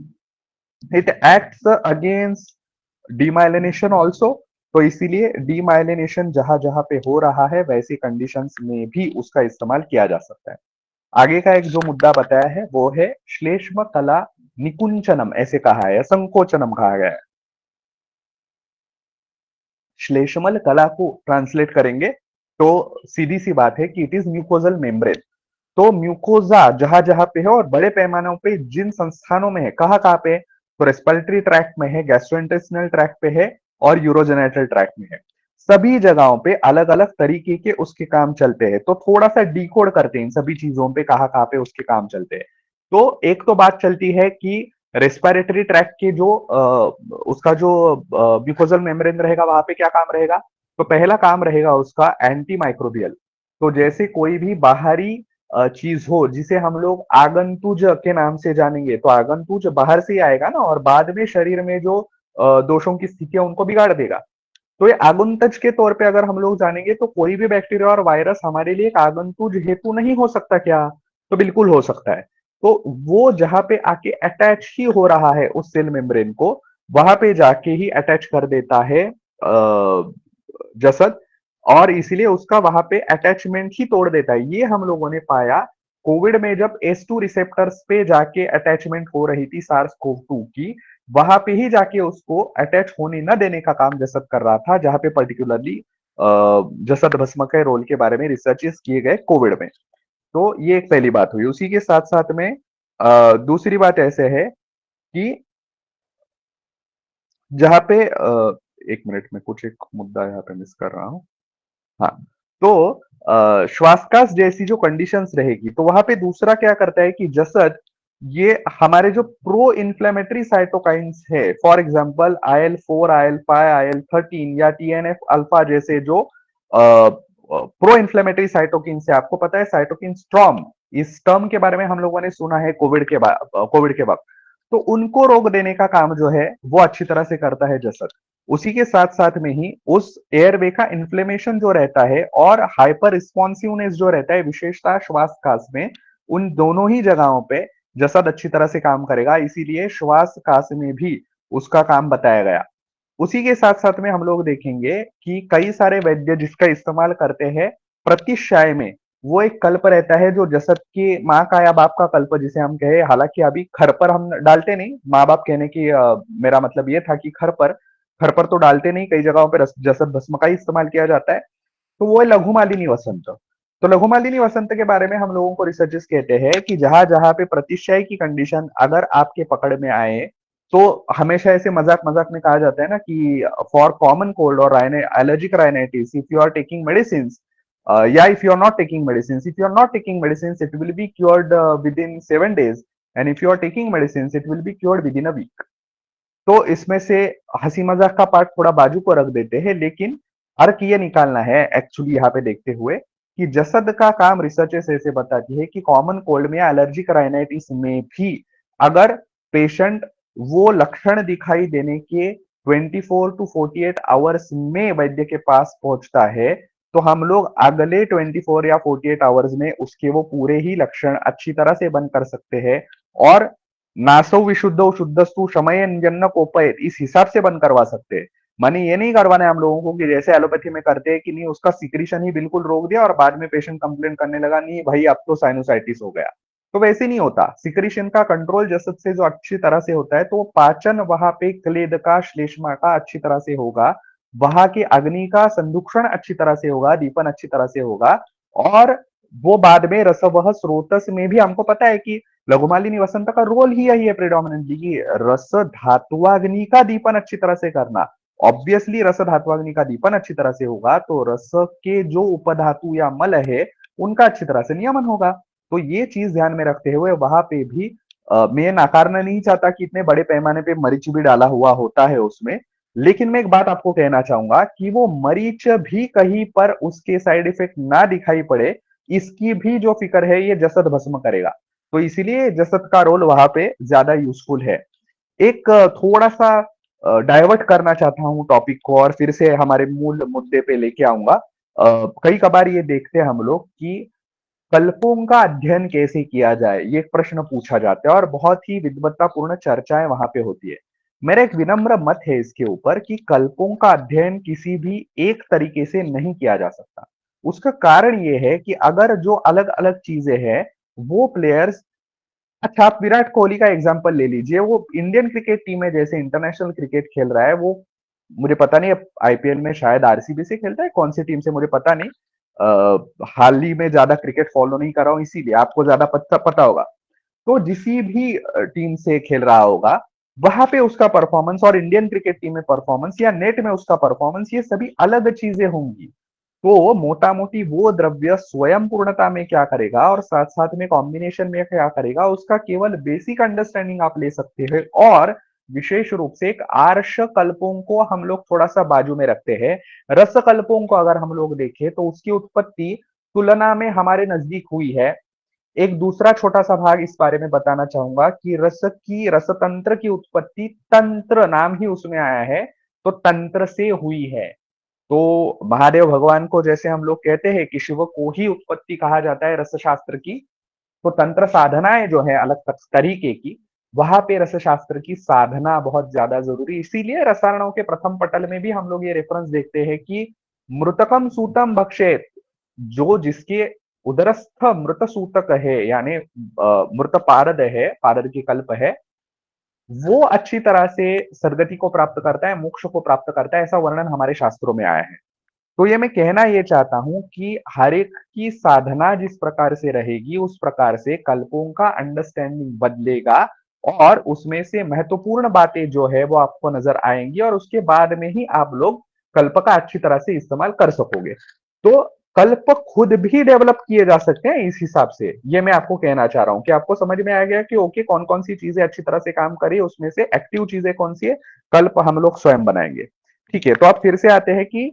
It acts against demyelination also, तो इसीलिए डीमाइलिनेशन जहां जहां पे हो रहा है वैसी कंडीशंस में भी उसका इस्तेमाल किया जा सकता है। आगे का एक जो मुद्दा बताया है वो है श्लेष्म कला निकुंचनम, ऐसे कहा है, संकोचनम कहा गया है। श्लेष्मल कला को ट्रांसलेट करेंगे तो सीधी सी बात है कि इट इज म्यूकोजल मेम्ब्रेन। तो म्यूकोजा जहां जहां पे है और बड़े पैमानों पे जिन संस्थानों में है, कहाँ कहाँ पे, तो रेस्पिरेटरी ट्रैक्ट में है, गैस्ट्रोइंटेस्टिनल ट्रैक्ट पे है और यूरोजेनेटल ट्रैक्ट में है। सभी जगहों पे अलग अलग तरीके के उसके काम चलते हैं, तो थोड़ा सा डिकोड करते हैं इन सभी चीजों पे कहाँ कहाँ पे उसके काम चलते हैं। तो एक तो बात चलती है कि रेस्पिरेटरी ट्रैक्ट के जो उसका जो म्यूकोजल मेम्ब्रेन रहेगा वहां पे क्या काम रहेगा, तो पहला काम रहेगा उसका एंटी माइक्रोबियल। तो जैसे कोई भी बाहरी चीज हो जिसे हम लोग आगंतुज के नाम से जानेंगे, तो आगंतुज बाहर से ही आएगा ना और बाद में शरीर में जो दोषों की स्थिति है उनको बिगाड़ देगा। तो ये आगंतुज के तौर पे अगर हम लोग जानेंगे तो कोई भी बैक्टीरिया और वायरस हमारे लिए एक आगंतुज हेतु नहीं हो सकता क्या, तो बिल्कुल हो सकता है। तो वो जहां पे आके अटैच ही हो रहा है उस सेल मेम्ब्रेन को, वहां पे जाके ही अटैच कर देता है जसद, और इसीलिए उसका वहां पे अटैचमेंट ही तोड़ देता है। ये हम लोगों ने पाया कोविड में जब S2 रिसेप्टर्स पे जाके अटैचमेंट हो रही थी सार्स कोव 2 की, वहां पे ही जाके उसको अटैच होने न देने का काम जसद कर रहा था, जहां पे पर्टिकुलरली जसद भस्म के रोल के बारे में रिसर्चेस किए गए कोविड में। तो ये एक पहली बात हुई। उसी के साथ साथ में दूसरी बात ऐसे है कि जहां पे एक मिनट में कुछ एक मुद्दा यहाँ पे मिस कर रहा हूँ। हाँ, तो श्वासकास जैसी जो कंडीशंस रहेगी तो वहां पे दूसरा क्या करता है कि जसद ये हमारे जो प्रो इन्फ्लेमेटरी साइटोकाइंस है, for example IL-4, IL-5, IL-13 या TNF अल्फा जैसे जो प्रो इन्फ्लेमेटरी साइटोकिन से, आपको पता है साइटोकिन स्ट्रॉम, इस टर्म के बारे में हम लोगों ने सुना है कोविड के वक्त, तो उनको रोक देने का काम जो है वो अच्छी तरह से करता है जसद। उसी के साथ साथ में ही उस एयरवे का इन्फ्लेमेशन जो रहता है और हाइपर रिस्पॉन्सिवनेस जो रहता है विशेषता श्वास कास में, उन दोनों ही जगहों पे जसद अच्छी तरह से काम करेगा, इसीलिए श्वास कास में भी उसका काम बताया गया। उसी के साथ साथ में हम लोग देखेंगे कि कई सारे वैद्य जिसका इस्तेमाल करते हैं प्रतिशाय में, वो एक कल्प रहता है जो जसद की माँ का या बाप का कल्प जिसे हम कहे, हालांकि अभी खर पर हम डालते नहीं, माँ बाप कहने की मेरा मतलब ये था कि खर पर तो डालते नहीं, कई जगहों पर जसद भस्म का ही इस्तेमाल किया जाता है। तो वो है लघुमालिनी वसंत। तो लघुमालिनी वसंत के बारे में हम लोगों को रिसर्चेस कहते हैं कि जहां जहां पे प्रतिशय की कंडीशन अगर आपके पकड़ में आए, तो हमेशा ऐसे मजाक मजाक में कहा जाता है ना कि फॉर कॉमन कोल्ड और allergic rhinitis if you are taking medicine, या if you are not taking medicine, if you are not taking medicine it will be cured within 7 days, and if you are taking medicine it will be cured within a week. तो इसमें से हंसी मजाक का पार्ट थोड़ा बाजू को रख देते हैं, लेकिन अर्थ ये निकालना है एक्चुअली यहाँ पे देखते हुए कि जसद का काम रिसर्चेस ऐसे बताती है कि कॉमन कोल्ड में या एलर्जिक राइनाइटिस में भी अगर पेशेंट वो लक्षण दिखाई देने के 24 टू 48 आवर्स में वैद्य के पास पहुंचता है, तो हम लोग अगले 24 या 48 आवर्स में उसके वो पूरे ही लक्षण अच्छी तरह से बंद कर सकते हैं और नासौ विशुद्धौ शुद्धस्तु शमयन् कोपयेत इस हिसाब से बंद करवा सकते हैं। माने ये नहीं करवाना है हम लोगों को कि जैसे एलोपैथी में करते हैं कि नहीं उसका सिक्रीशन ही बिल्कुल रोक दिया और बाद में पेशेंट कंप्लेन करने लगा नहीं भाई अब तो साइनोसाइटिस हो गया। तो वैसे नहीं होता। सिक्रीशन का कंट्रोल जसत से जो अच्छी तरह से होता है तो पाचन वहां पे क्लेद का श्लेष्मा का अच्छी तरह से होगा, वहां की अग्नि का संदुक्षण अच्छी तरह से होगा, दीपन अच्छी तरह से होगा और वो बाद में रसवह स्रोतस में भी हमको पता है कि लघुमालिनी वसंत का रोल ही यही है प्रेडोमिनेंटली कि रस धातुवाग्नि का दीपन अच्छी तरह से करना। ऑब्वियसली रस धातुवाग्नि का दीपन अच्छी तरह से होगा तो रस के जो उपधातु या मल है उनका अच्छी तरह से नियमन होगा। तो ये चीज ध्यान में रखते हुए वहां पे भी मैं नकारना नहीं चाहता कि इतने बड़े पैमाने पे मरीच भी डाला हुआ होता है उसमें, लेकिन मैं एक बात आपको कहना चाहूंगा कि वो मरीच भी कहीं पर उसके साइड इफेक्ट ना दिखाई पड़े इसकी भी जो फिक्र है ये जसत भस्म करेगा। तो इसीलिए जसत का रोल वहां पे ज्यादा यूजफुल है। एक थोड़ा सा डाइवर्ट करना चाहता हूँ टॉपिक को और फिर से हमारे मूल मुद्दे पे लेके आऊंगा। कई कबार ये देखते हैं हम लोग कि कल्पों का अध्ययन कैसे किया जाए ये एक प्रश्न पूछा जाता है और बहुत ही विद्वत्तापूर्ण चर्चाएं वहां पे होती है। मेरा एक विनम्र मत है इसके ऊपर कि कल्पों का अध्ययन किसी भी एक तरीके से नहीं किया जा सकता। उसका कारण ये है कि अगर जो अलग अलग चीजें हैं वो प्लेयर्स, अच्छा आप विराट कोहली का एग्जांपल ले लीजिए, वो इंडियन क्रिकेट टीम में जैसे इंटरनेशनल क्रिकेट खेल रहा है वो मुझे पता नहीं आईपीएल में शायद आरसीबी से खेलता है कौन सी टीम से मुझे पता नहीं। हाल ही में ज्यादा क्रिकेट फॉलो नहीं कर रहा हूँ इसीलिए आपको ज्यादा पता होगा। तो जिसी भी टीम से खेल रहा होगा वहां पे उसका परफॉर्मेंस और इंडियन क्रिकेट टीम में परफॉर्मेंस या नेट में उसका परफॉर्मेंस ये सभी अलग चीजें होंगी। तो मोटा मोटी वो द्रव्य स्वयं पूर्णता में क्या करेगा और साथ साथ में कॉम्बिनेशन में क्या करेगा उसका केवल बेसिक अंडरस्टैंडिंग आप ले सकते हैं। और विशेष रूप से एक आर्ष कल्पों को हम लोग थोड़ा सा बाजू में रखते हैं। रस कल्पों को अगर हम लोग देखें तो उसकी उत्पत्ति तुलना में हमारे नजदीक हुई है। एक दूसरा छोटा सा भाग इस बारे में बताना चाहूंगा कि रसतंत्र की उत्पत्ति तंत्र नाम ही उसमें आया है तो तंत्र से हुई है। तो महादेव भगवान को जैसे हम लोग कहते हैं कि शिव को ही उत्पत्ति कहा जाता है रस शास्त्र की, तो तंत्र साधनाएं जो है अलग तरीके की वहां पे रस शास्त्र की साधना बहुत ज्यादा जरूरी, इसीलिए रसायनों के प्रथम पटल में भी हम लोग ये रेफरेंस देखते हैं कि मृतकम सूतम भक्षेत, जो जिसके उदरस्थ मृत सूतक है यानी मृत पारद है, पारद की कल्प है, वो अच्छी तरह से सदगति को प्राप्त करता है, मोक्ष को प्राप्त करता है, ऐसा वर्णन हमारे शास्त्रों में आया है। तो ये मैं कहना ये चाहता हूं कि हर एक की साधना जिस प्रकार से रहेगी उस प्रकार से कल्पों का अंडरस्टैंडिंग बदलेगा और उसमें से महत्वपूर्ण बातें जो है वो आपको नजर आएंगी और उसके बाद में ही आप लोग कल्प का अच्छी तरह से इस्तेमाल कर सकोगे। तो कल्प खुद भी डेवलप किए जा सकते हैं इस हिसाब से, ये मैं आपको कहना चाह रहा हूं कि आपको समझ में आ गया कि ओके कौन कौन सी चीजें अच्छी तरह से काम करी उसमें से एक्टिव चीजें कौन सी है, कल्प हम लोग स्वयं बनाएंगे। ठीक है, तो आप फिर से आते हैं कि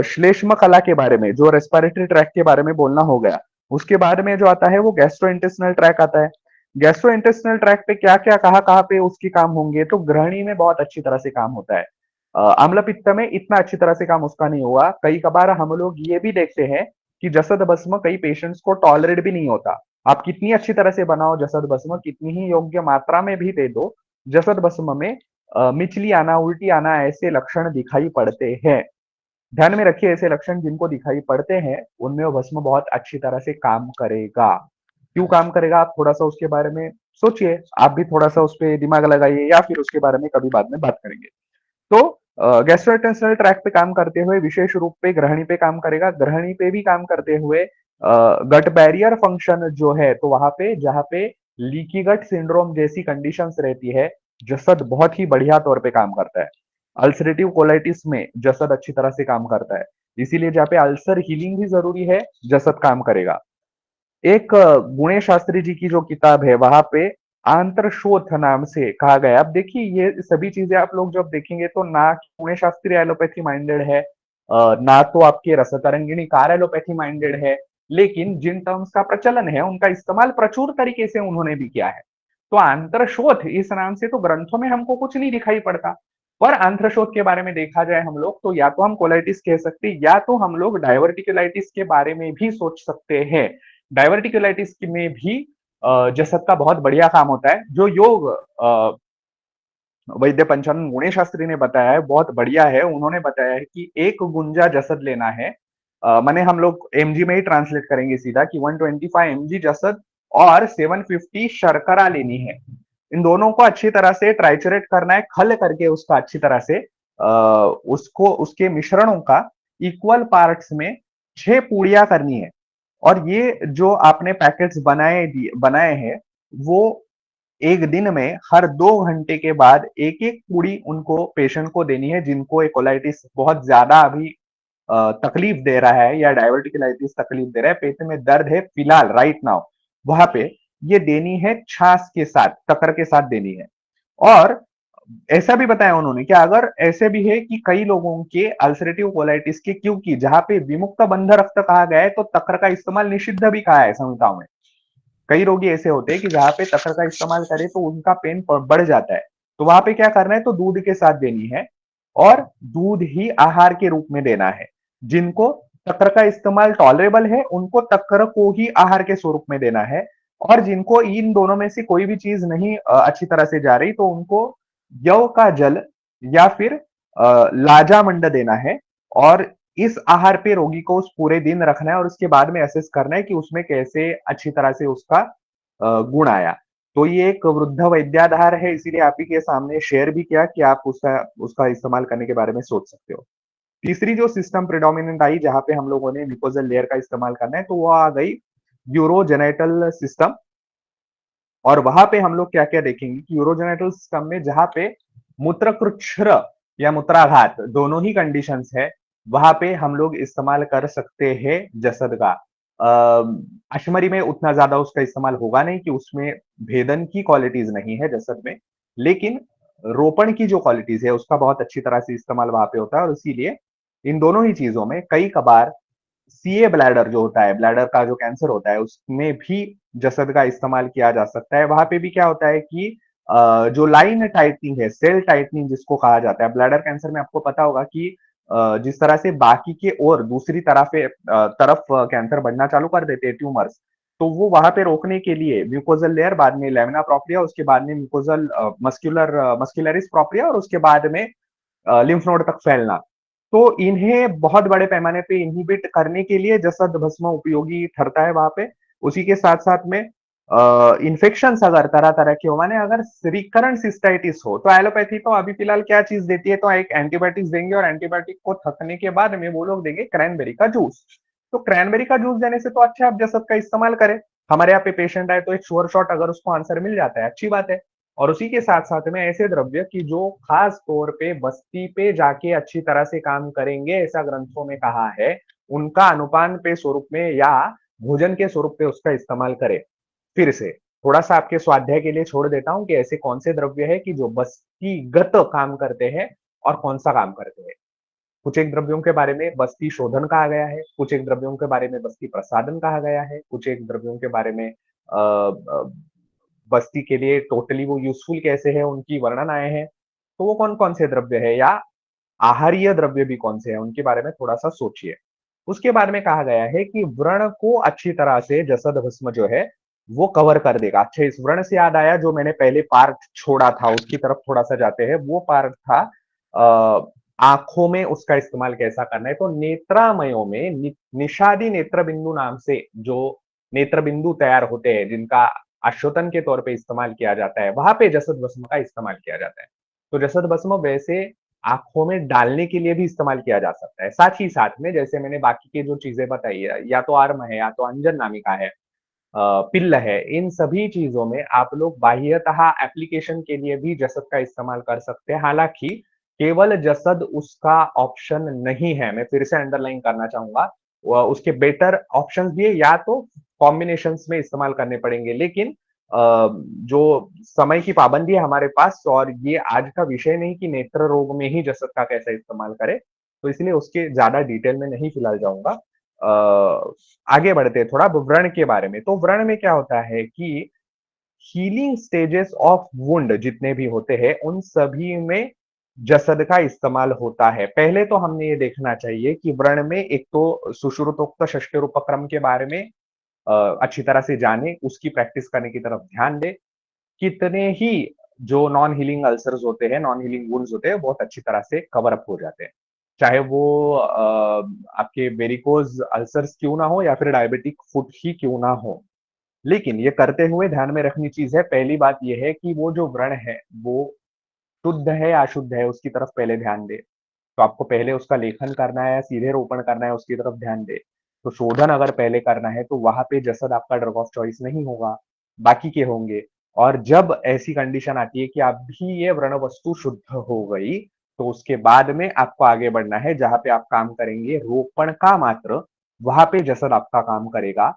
श्लेष्म कला के बारे में, जो रेस्पिरेटरी ट्रैक के बारे में बोलना हो गया। उसके बाद में जो आता है वो गैस्ट्रोइंटेस्टिनल ट्रैक आता है। गैस्ट्रोइंटेस्टिनल ट्रैक पे क्या क्या कहाँ पे उसकी काम होंगे, तो ग्रहणी में बहुत अच्छी तरह से काम होता है। आम्ल पित्त में इतना अच्छी तरह से काम उसका नहीं हुआ। कई कबार हम लोग ये भी देखते हैं कि जसद भस्म कई पेशेंट्स को टॉलरेट भी नहीं होता। आप कितनी अच्छी तरह से बनाओ जसद भस्म, कितनी ही योग्य मात्रा में भी दे दो, जसद भस्म में मिचली आना, उल्टी आना ऐसे लक्षण दिखाई पड़ते हैं। ध्यान में रखिए ऐसे लक्षण जिनको दिखाई पड़ते हैं उनमें वो भस्म बहुत अच्छी तरह से काम करेगा। क्यों काम करेगा आप थोड़ा सा उसके बारे में सोचिए, आप भी थोड़ा सा उस पर दिमाग लगाइए या फिर उसके बारे में कभी बाद में बात करेंगे। तो गैस्ट्रोइंटेस्टिनल ट्रैक पे काम करते हुए विशेष रूप पे ग्रहणी पे काम करेगा। ग्रहणी पे भी काम करते हुए गट बैरियर फंक्शन जो है तो वहां पे जहां पे लीकी गट सिंड्रोम जैसी कंडीशंस रहती है जसद बहुत ही बढ़िया तौर पे काम करता है। अल्सरेटिव कोलाइटिस में जसद अच्छी तरह से काम करता है, इसीलिए जहाँ पे अल्सर हीलिंग भी जरूरी है जसद काम करेगा। एक गुणे शास्त्री जी की जो किताब है वहां पे आंतरशोथ नाम से कहा गया। अब देखिए ये सभी चीजें आप लोग जब देखेंगे तो ना गुणे शास्त्री एलोपैथी माइंडेड है, ना तो आपके रसतरंगिणी कार एलोपैथी माइंडेड है, लेकिन जिन टर्म्स का प्रचलन है उनका इस्तेमाल प्रचुर तरीके से उन्होंने भी किया है। तो आंत्रशोथ इस नाम से तो ग्रंथों में हमको कुछ नहीं दिखाई पड़ता, पर आंत्रशोथ के बारे में देखा जाए हम लोग तो या तो हम कोलाइटिस कह सकते हैं या तो हम लोग डायवर्टिकुलाइटिस के बारे में भी सोच सकते हैं। डायवर्टिकुलाइटिस में भी जसत का बहुत बढ़िया काम होता है। जो योग वैद्य पंचानन गुणे शास्त्री ने बताया है, बहुत बढ़िया है। उन्होंने बताया है कि एक गुंजा जसद लेना है, माने हम लोग एमजी में ही ट्रांसलेट करेंगे सीधा कि 125 एमजी जसद और 750 शर्करा लेनी है। इन दोनों को अच्छी तरह से ट्राइचरेट करना है, खल करके उसका अच्छी तरह से उसको उसके मिश्रणों का इक्वल पार्ट्स में 6 पूड़ियां करनी है। और ये जो आपने पैकेट्स बनाए हैं वो एक दिन में हर 2 घंटे के बाद एक एक पूड़ी उनको पेशेंट को देनी है, जिनको कोलाइटिस बहुत ज्यादा अभी तकलीफ दे रहा है या डायवर्टिकुलाइटिस तकलीफ दे रहा है, पेट में दर्द है फिलहाल राइट नाउ, वहां पे ये देनी है छाछ के साथ, तकर के साथ देनी है। और ऐसा भी बताया उन्होंने कि अगर ऐसे भी है कि कई लोगों के अल्सरेटिव कोलाइटिस के, क्योंकि जहां पे विमुक्त बंध रक्त कहा गया है तो तकर का इस्तेमाल निषिद्ध भी कहा है संहिताओं में। कई रोगी ऐसे होते हैं कि जहां पे तकर का इस्तेमाल करें तो उनका पेन बढ़ जाता है, तो वहां पे क्या करना है, तो दूध के साथ देनी है और दूध ही आहार के रूप में देना है। जिनको तकर का इस्तेमाल टॉलरेबल है उनको तकर को ही आहार के स्वरूप में देना है, और जिनको इन दोनों में से कोई भी चीज नहीं अच्छी तरह से जा रही तो उनको यव का जल या फिर लाजा मंड देना है। और इस आहार पे रोगी को उस पूरे दिन रखना है और उसके बाद में असेस करना है कि उसमें कैसे अच्छी तरह से उसका गुण आया। तो ये एक वृद्ध वैद्याधार है, इसीलिए आप ही के सामने शेयर भी किया कि आप उसका उसका इस्तेमाल करने के बारे में सोच सकते हो। तीसरी जो सिस्टम प्रिडोमिनेंट आई जहां पे हम लोगों ने म्यूकोजल लेयर का इस्तेमाल करना है, तो वो आ गई यूरोजेनेटल सिस्टम। और वहां पे हम लोग क्या क्या देखेंगे कि यूरोजेनेटल सिस्टम में जहां पे मूत्रकृच्छ्र या मूत्राघात दोनों ही कंडीशंस है, वहां पे हम लोग इस्तेमाल कर सकते हैं जसद का। अशमरी में उतना ज्यादा उसका इस्तेमाल होगा नहीं कि उसमें भेदन की क्वालिटीज नहीं है जसद में, लेकिन रोपण की जो क्वालिटीज है उसका बहुत अच्छी तरह से इस्तेमाल वहां पे होता है। और इसीलिए इन दोनों ही चीजों में कई कबार सीए ब्लैडर जो होता है, ब्लैडर का जो कैंसर होता है, उसमें भी जसद का इस्तेमाल किया जा सकता है। वहां पे भी क्या होता है कि जो लाइन टाइटनिंग है, सेल टाइटनिंग जिसको कहा जाता है, ब्लैडर कैंसर में आपको पता होगा कि जिस तरह से बाकी के और दूसरी तरफ कैंसर बढ़ना चालू कर देते हैं ट्यूमर्स, तो वो वहां पे रोकने के लिए म्यूकोजल लेयर, बाद में लेमिना प्रोप्रिया, उसके बाद में म्यूकोजल मस्क्यूलरिस प्रोप्रिया, और उसके बाद में लिम्फ नोड तक फैलना, तो इन्हें बहुत बड़े पैमाने पे इनहिबिट करने के लिए जसद भस्म उपयोगी ठहरता है वहां पे। उसी के साथ साथ में इन्फेक्शन अगर तरह तरह के हो, माने अगर रिकरेंट सिस्टाइटिस हो, तो एलोपैथी तो अभी फिलहाल क्या चीज देती है, तो एक एंटीबायोटिक्स देंगे और एंटीबायोटिक को थकने के बाद में वो लोग देंगे क्रैनबेरी का जूस। तो क्रैनबेरी का जूस देने से तो अच्छा आप जसद का इस्तेमाल करें। हमारे यहाँ पे पेशेंट आए तो एक श्योर शॉट अगर उसको आंसर मिल जाता है अच्छी बात है। और उसी के साथ साथ में ऐसे द्रव्य की जो खास तौर पे बस्ती पे जाके अच्छी तरह से काम करेंगे ऐसा ग्रंथों में कहा है, उनका अनुपान पे स्वरूप में या भोजन के स्वरूप पे उसका इस्तेमाल करें। फिर से थोड़ा सा आपके स्वाध्याय के लिए छोड़ देता हूं कि ऐसे कौन से द्रव्य है कि जो बस्तीगत काम करते हैं और कौन सा काम करते हैं। कुछ एक द्रव्यों के बारे में बस्ती शोधन कहा गया है, कुछ एक द्रव्यों के बारे में बस्ती प्रसादन कहा गया है, कुछ एक द्रव्यों के बारे में बस्ती के लिए टोटली वो यूजफुल कैसे है उनकी वर्णन आए हैं। तो वो कौन कौन से द्रव्य है या आहारीय द्रव्य भी कौन से हैं उनके बारे में थोड़ा सा सोचिए। उसके बाद में कहा गया है कि व्रण को अच्छी तरह से जसद भस्म जो है वो कवर कर देगा। अच्छा, इस व्रण से याद आया, जो मैंने पहले पार्ट छोड़ा था उसकी तरफ थोड़ा सा जाते हैं। वो पार्ट था आंखों में उसका इस्तेमाल कैसा करना है। तो नेत्रामयों में निषादी नेत्र बिंदु नाम से जो नेत्र बिंदु तैयार होते हैं, जिनका अश्वतन के तौर पे इस्तेमाल किया जाता है, वहां पे जसद भस्म का इस्तेमाल किया जाता है। तो जसद भस्म वैसे आंखों में डालने के लिए भी इस्तेमाल किया जा सकता है। साथ ही साथ में जैसे मैंने बाकी की जो चीजें बताई है, या तो आर्म है या तो अंजन नामिका है, पिल्ल है, इन सभी चीजों में आप लोग बाह्यतः एप्लीकेशन के लिए भी जसद का इस्तेमाल कर सकते हैं। हालांकि केवल जसद उसका ऑप्शन नहीं है, मैं फिर से अंडरलाइन करना चाहूंगा। उसके बेटर ऑप्शंस भी है, या तो कॉम्बिनेशंस में इस्तेमाल करने पड़ेंगे, लेकिन जो समय की पाबंदी है हमारे पास, और ये आज का विषय नहीं कि नेत्र रोग में ही जसद का कैसे इस्तेमाल करें, तो इसलिए उसके ज्यादा डिटेल में नहीं फिलहाल जाऊंगा। आगे बढ़ते थोड़ा व्रण के बारे में। तो व्रण में क्या होता है कि हीलिंग स्टेजेस ऑफ वुंड जितने भी होते हैं उन सभी में जसद का इस्तेमाल होता है। पहले तो हमने ये देखना चाहिए कि व्रण में एक तो सुश्रुतोक्त षष्ठ्य उपक्रम के बारे में अच्छी तरह से जाने, उसकी प्रैक्टिस करने की तरफ ध्यान दे। कितने ही जो नॉन हीलिंग अल्सर्स होते हैं, नॉन हीलिंग वुंड्स होते हैं, बहुत अच्छी तरह से कवर अप हो जाते हैं, चाहे वो आपके वेरिकोज अल्सर्स क्यों ना हो या फिर डायबिटिक फुट ही क्यों ना हो। लेकिन ये करते हुए ध्यान में रखनी चीज है, पहली बात ये है कि वो जो व्रण है वो शुद्ध है या अशुद्ध है, उसकी तरफ पहले ध्यान दे। तो आपको पहले उसका लेखन करना है या सीधे रोपण करना है, उसकी तरफ ध्यान दे। तो शोधन अगर पहले करना है तो वहां पे जसद आपका ड्रग ऑफ चॉइस नहीं होगा, बाकी के होंगे। और जब ऐसी कंडीशन आती है कि आप भी ये व्रण वस्तु शुद्ध हो गई, तो उसके बाद में आपको आगे बढ़ना है, जहां पे आप काम करेंगे रोपण का मात्र, वहां पे जसद आपका काम करेगा।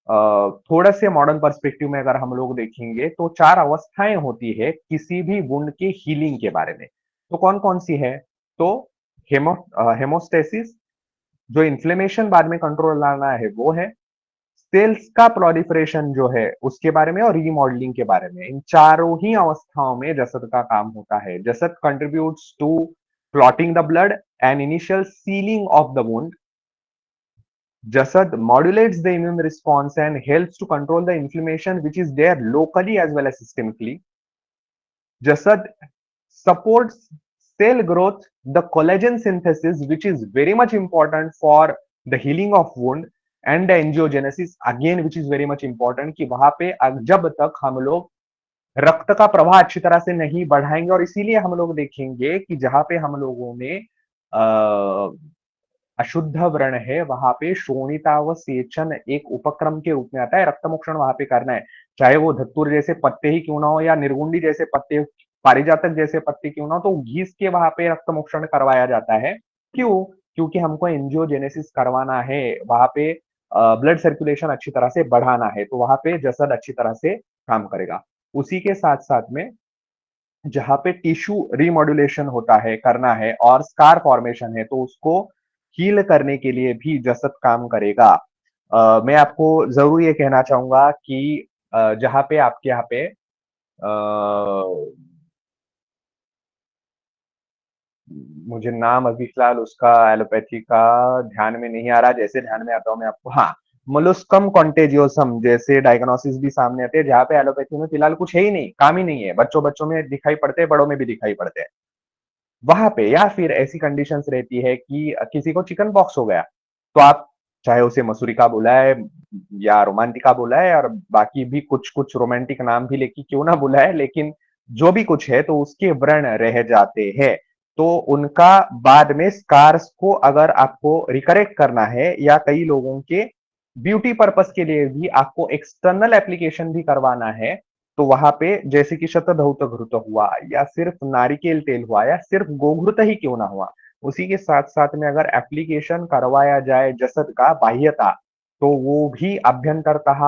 थोड़ा से मॉडर्न पर्सपेक्टिव में अगर हम लोग देखेंगे तो 4 अवस्थाएं होती है किसी भी वुंड के हीलिंग के बारे में। तो कौन-कौन सी है? तो हेमोस्टेसिस, जो इन्फ्लेमेशन बाद में कंट्रोल लाना है वो है। सेल्स का प्रोलिफरेशन जो है उसके बारे में और रीमॉडलिंग के बारे में, इन चारों ही अवस्थाओं में जसद का काम होता है। जसद contributes to clotting the blood and initial sealing of the wound. Jasad modulates the immune response and helps to control the inflammation which is there locally as well as systemically. Jasad supports cell growth, the collagen synthesis, which is very much important for the healing of wound, and the angiogenesis again, which is very much important कि वहां पे जब तक हम लोग रक्त का प्रवाह अच्छी तरह से नहीं बढ़ाएंगे, और इसीलिए हम लोग देखेंगे कि जहां पे हम लोगों ने अशुद्ध व्रण है वहां पे शोणितावसेचन एक उपक्रम के रूप में आता है, रक्त मोक्षण वहां पे करना है, चाहे वो धतूर जैसे पत्ते ही क्यों ना हो या निर्गुंडी जैसे पत्ते, पारिजातक जैसे पत्ते क्यों ना हो, तो घीस के वहां पे रक्त मोक्षण करवाया जाता है। क्यों? क्योंकि हमको एंजियोजेनेसिस करवाना है, वहां पे ब्लड सर्कुलेशन अच्छी तरह से बढ़ाना है, तो वहां पे जसद अच्छी तरह से काम करेगा। उसी के साथ साथ में जहां पे टिश्यू रिमॉड्यूलेशन होता है, करना है, और स्कार फॉर्मेशन है, तो उसको हील करने के लिए भी जसत काम करेगा। मैं आपको जरूर ये कहना चाहूंगा कि जहां पे आपके यहाँ पे मुझे नाम अभी फिलहाल उसका एलोपैथी का ध्यान में नहीं आ रहा, जैसे ध्यान में आता हूं मैं आपको, हाँ, मोलुस्कम कॉन्टेजियोसम जैसे डायग्नोसिस भी सामने आते हैं, जहां पे एलोपैथी में फिलहाल कुछ है ही नहीं, काम ही नहीं है, बच्चों बच्चों में दिखाई पड़ते हैं, बड़ों में भी दिखाई पड़ते हैं वहां पे। या फिर ऐसी कंडीशंस रहती है कि किसी को चिकन पॉक्स हो गया, तो आप चाहे उसे मसूरिका बुलाए या रोमांटिका बुलाए, और बाकी भी कुछ कुछ रोमांटिक नाम भी लेके क्यों ना बुलाए, लेकिन जो भी कुछ है तो उसके व्रण रह जाते हैं। तो उनका बाद में स्कार्स को अगर आपको रिकरेक्ट करना है, या कई लोगों के ब्यूटी पर्पस के लिए भी आपको एक्सटर्नल एप्लीकेशन भी करवाना है, तो वहां पे जैसे कि शतधौत घृत हुआ, या सिर्फ नारिकेल तेल हुआ, या सिर्फ गोघृत ही क्यों ना हुआ, उसी के साथ साथ में अगर एप्लीकेशन करवाया जाए जसद का बाह्यता, तो वो भी अभ्यंतरतः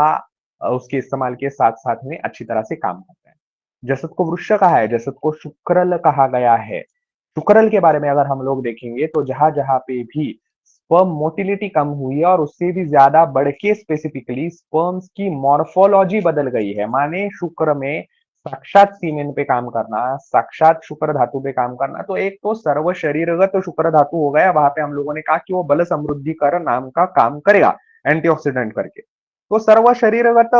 उसके इस्तेमाल के साथ साथ में अच्छी तरह से काम करता है। जसद को वृक्ष कहा है, जसद को शुक्रल कहा गया है। शुक्रल के बारे में अगर हम लोग देखेंगे तो जहां जहां पे भी स्पर्म मोटिलिटी कम हुई है, और उससे भी ज्यादा बढ़ के स्पेसिफिकली स्पर्म्स की मॉर्फोलॉजी बदल गई है, माने शुक्र में साक्षात सीमेन पे काम करना, साक्षात शुक्र धातु पे काम करना, तो एक तो सर्व शरीरगत तो शुक्र धातु हो गया, वहां पे हम लोगों ने कहा कि वो बल समृद्धि कर नाम का काम करेगा एंटीऑक्सीडेंट करके। तो सर्व शरीरगत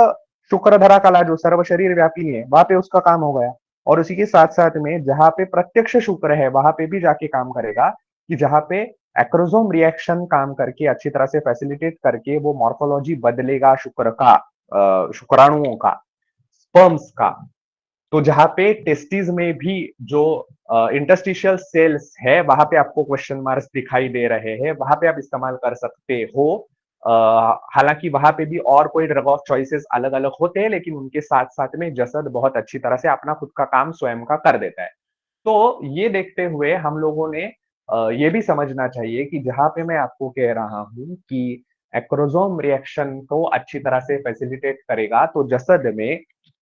शुक्र धरा कला जो सर्व शरीर व्यापी है, वहां पे उसका काम हो गया। और उसी के साथ साथ में जहां पे प्रत्यक्ष शुक्र है वहां पे भी जाके काम करेगा, कि जहां पे एक्रोसोम रिएक्शन काम करके अच्छी तरह से फैसिलिटेट करके वो मॉर्फोलॉजी बदलेगा शुक्र का, शुक्राणुओं का, स्पर्म्स का। तो जहां पे टेस्टिस में भी जो इंटरस्टिशियल सेल्स है वहां पे आपको क्वेश्चन मार्क्स दिखाई दे रहे हैं, वहां पे आप इस्तेमाल कर सकते हो। हालांकि वहां पे भी और कोई ड्रग ऑफ चॉइसेस अलग अलग होते हैं, लेकिन उनके साथ साथ में जसद बहुत अच्छी तरह से अपना खुद का काम स्वयं का कर देता है। तो ये देखते हुए हम लोगों ने ये भी समझना चाहिए कि जहां पे मैं आपको कह रहा हूं कि एक्रोसोम रिएक्शन को अच्छी तरह से फैसिलिटेट करेगा, तो जसद में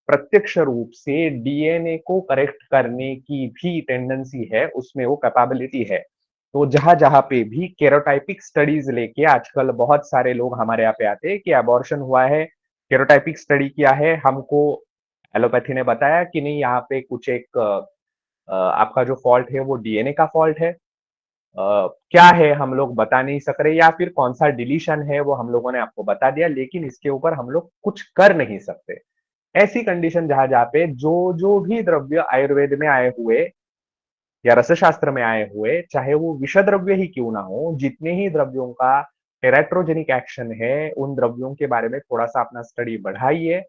प्रत्यक्ष रूप से डीएनए को करेक्ट करने की भी टेंडेंसी है, उसमें वो कैपेबिलिटी है। तो जहां जहां पे भी केरोटाइपिक स्टडीज लेके आजकल बहुत सारे लोग हमारे यहाँ पे आते हैं कि अबॉर्शन हुआ है, केरोटाइपिक स्टडी किया है, हमको एलोपैथी ने बताया कि नहीं यहाँ पे कुछ एक आपका जो फॉल्ट है वो डीएनए का फॉल्ट है। क्या है हम लोग बता नहीं सक रहे, या फिर कौन सा डिलीशन है वो हम लोगों ने आपको बता दिया, लेकिन इसके ऊपर हम लोग कुछ कर नहीं सकते। ऐसी कंडीशन जहां जहां पे जो जो भी द्रव्य आयुर्वेद में आए हुए या रसशास्त्र में आए हुए, चाहे वो विषय द्रव्य ही क्यों ना हो, जितने ही द्रव्यों का टेराट्रोजेनिक एक्शन है, उन द्रव्यों के बारे में थोड़ा सा अपना स्टडी बढ़ाइए।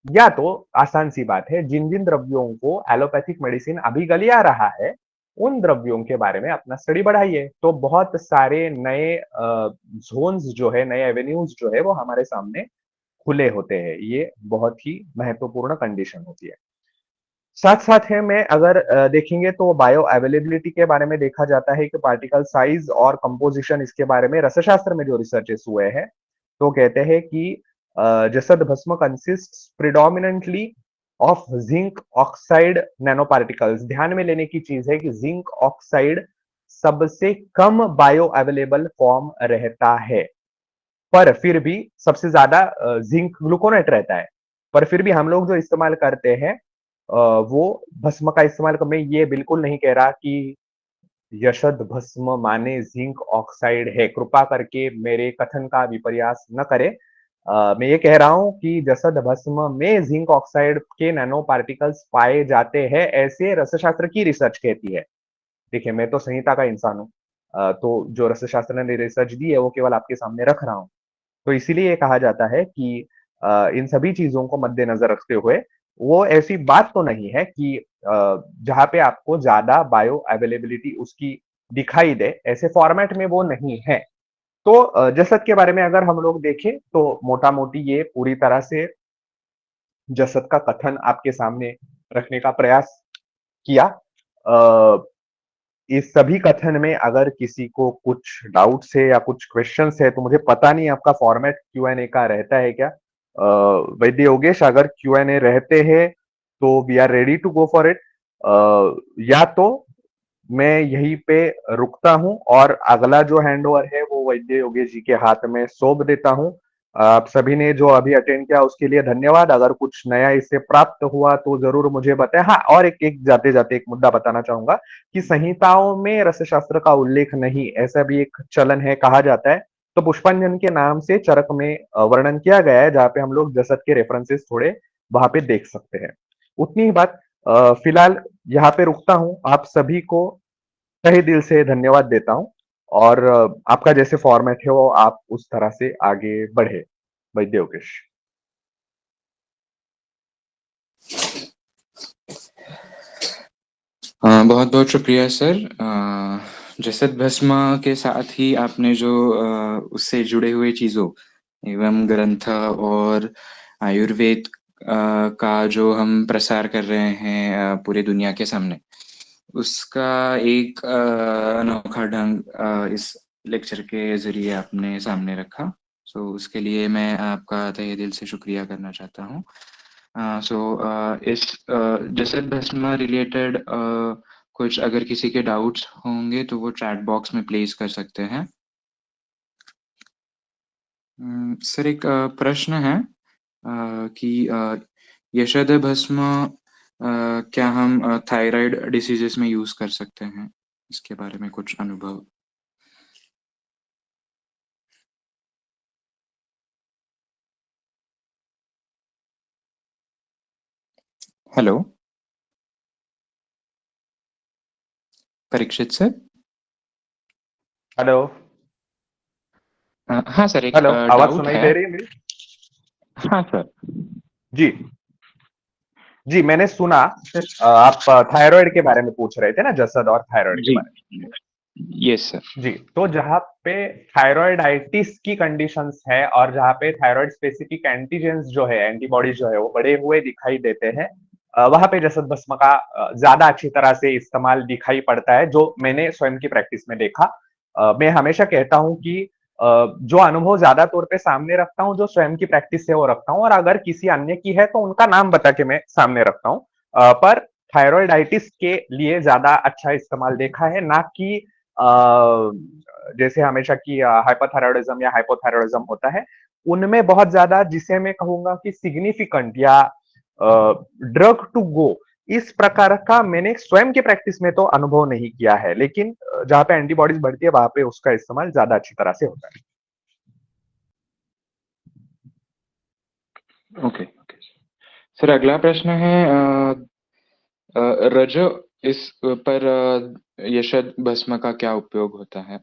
या तो आसान सी बात है, जिन जिन द्रव्यों को एलोपैथिक मेडिसिन अभी गलिया रहा है, उन द्रव्यों के बारे में अपना स्टडी बढ़ाइए, तो बहुत सारे नए जोन्स जो है, नए एवेन्यूज जो है वो हमारे सामने खुले होते हैं। ये बहुत ही महत्वपूर्ण कंडीशन होती है। साथ साथ है में अगर देखेंगे तो बायो अवेलेबिलिटी के बारे में देखा जाता है कि पार्टिकल साइज और कंपोजिशन, इसके बारे में रसशास्त्र में जो रिसर्चेस हुए हैं तो कहते हैं कि जसद भस्म consist predominantly of zinc oxide nano particles. ध्यान में लेने की चीज है कि जिंक ऑक्साइड सबसे कम बायो अवेलेबल फॉर्म रहता है, पर फिर भी सबसे ज्यादा जिंक ग्लूकोनेट रहता है, पर फिर भी हम लोग जो इस्तेमाल करते हैं वो भस्म का इस्तेमाल मैं ये बिल्कुल नहीं कह रहा कि यशद भस्म माने जिंक ऑक्साइड है, कृपा करके मेरे कथन का विपर्यास न करें। मैं ये कह रहा हूं कि जसद भस्म में जिंक ऑक्साइड के नैनो पार्टिकल्स पाए जाते हैं, ऐसे रसशास्त्र की रिसर्च कहती है। देखिए, मैं तो संहिता का इंसान हूं, तो जो रसशास्त्र ने रिसर्च दी है वो केवल आपके सामने रख रहा हूं। तो इसीलिए ये कहा जाता है कि इन सभी चीजों को मद्देनजर रखते हुए वो ऐसी बात तो नहीं है कि जहां पे आपको ज्यादा बायो अवेलेबिलिटी उसकी दिखाई दे, ऐसे फॉर्मेट में वो नहीं है। तो जसद के बारे में अगर हम लोग देखें तो मोटा मोटी ये पूरी तरह से जसद का कथन आपके सामने रखने का प्रयास किया। इस सभी कथन में अगर किसी को कुछ डाउट्स है या कुछ क्वेश्चंस है, तो मुझे पता नहीं आपका फॉर्मेट Q&A का रहता है क्या। वैद्य योगेश, अगर Q&A रहते हैं तो we are ready to go for it. या तो मैं यहीं पे रुकता हूं और अगला जो हैंड ओवर है वो वैद्य योगेश जी के हाथ में सौंप देता हूं। आप सभी ने जो अभी अटेंड किया उसके लिए धन्यवाद। अगर कुछ नया इससे प्राप्त हुआ तो जरूर मुझे बताएं। हाँ, और एक एक जाते जाते एक मुद्दा बताना चाहूंगा कि संहिताओं में रसशास्त्र का उल्लेख नहीं, ऐसा भी एक चलन है, कहा जाता है। तो पुष्पांजन के नाम से चरक में वर्णन किया गया है, जहां पे हम लोग जसत के रेफरेंसेस थोड़े वहां पे देख सकते हैं। उतनी ही बात। फिलहाल यहाँ पे रुकता हूँ। आप सभी को तहे दिल से धन्यवाद देता हूँ, और आपका जैसे फॉर्मेट है वो आप उस तरह से आगे बढ़े। वैद्य योगेश। बहुत बहुत शुक्रिया सर। जसद भस्म के साथ ही आपने जो उससे जुड़े हुए चीजों एवं ग्रंथ और आयुर्वेद का जो हम प्रसार कर रहे हैं पूरे दुनिया के सामने, उसका एक अनोखा ढंग इस लेक्चर के जरिए आपने सामने रखा। सो उसके लिए मैं आपका तहे दिल से शुक्रिया करना चाहता हूँ। सो इस जसद भस्म रिलेटेड कुछ अगर किसी के डाउट्स होंगे तो वो चैट बॉक्स में प्लेस कर सकते हैं। सर, एक प्रश्न है कि यशद भस्म क्या हम थायराइड डिसीजेस में यूज कर सकते हैं? इसके बारे में कुछ अनुभव। Hello, Parikshit sir. हेलो। हाँ सर, एक हेलो, आवाज डाउट सुनाई है। दे रही है मेरी? हाँ सर। जी जी, मैंने सुना। आप थायराइड के बारे में पूछ रहे थे ना, जसद और थायराइड के जी, बारे यस सर। में। जी, तो जहां पे थायराइडाइटिस की कंडीशंस है और जहां पे थायराइड स्पेसिफिक एंटीजेंस जो है, एंटीबॉडीज जो है वो बढ़े हुए दिखाई देते हैं, वहां पे जसद भस्म का ज्यादा अच्छी तरह से इस्तेमाल दिखाई पड़ता है, जो मैंने स्वयं की प्रैक्टिस में देखा। मैं हमेशा कहता हूं कि जो अनुभव ज्यादा तौर पे सामने रखता हूँ, जो स्वयं की प्रैक्टिस है वो रखता हूँ, और अगर किसी अन्य की है तो उनका नाम बता के मैं सामने रखता हूँ। पर थायराइडाइटिस के लिए ज्यादा अच्छा इस्तेमाल देखा है, ना कि जैसे हमेशा की हाइपरथायरॉयडिज्म या हाइपोथायरॉयडिज्म होता है, उनमें बहुत ज्यादा, जिसे मैं कहूंगा कि सिग्निफिकेंट या ड्रग टू गो, इस प्रकार का मैंने स्वयं के प्रैक्टिस में तो अनुभव नहीं किया है, लेकिन जहां पे एंटीबॉडीज बढ़ती है वहां पे उसका इस्तेमाल ज्यादा अच्छी तरह से होता है। ओके ओके सर, अगला प्रश्न है रज इस पर यशद भस्म का क्या उपयोग होता है,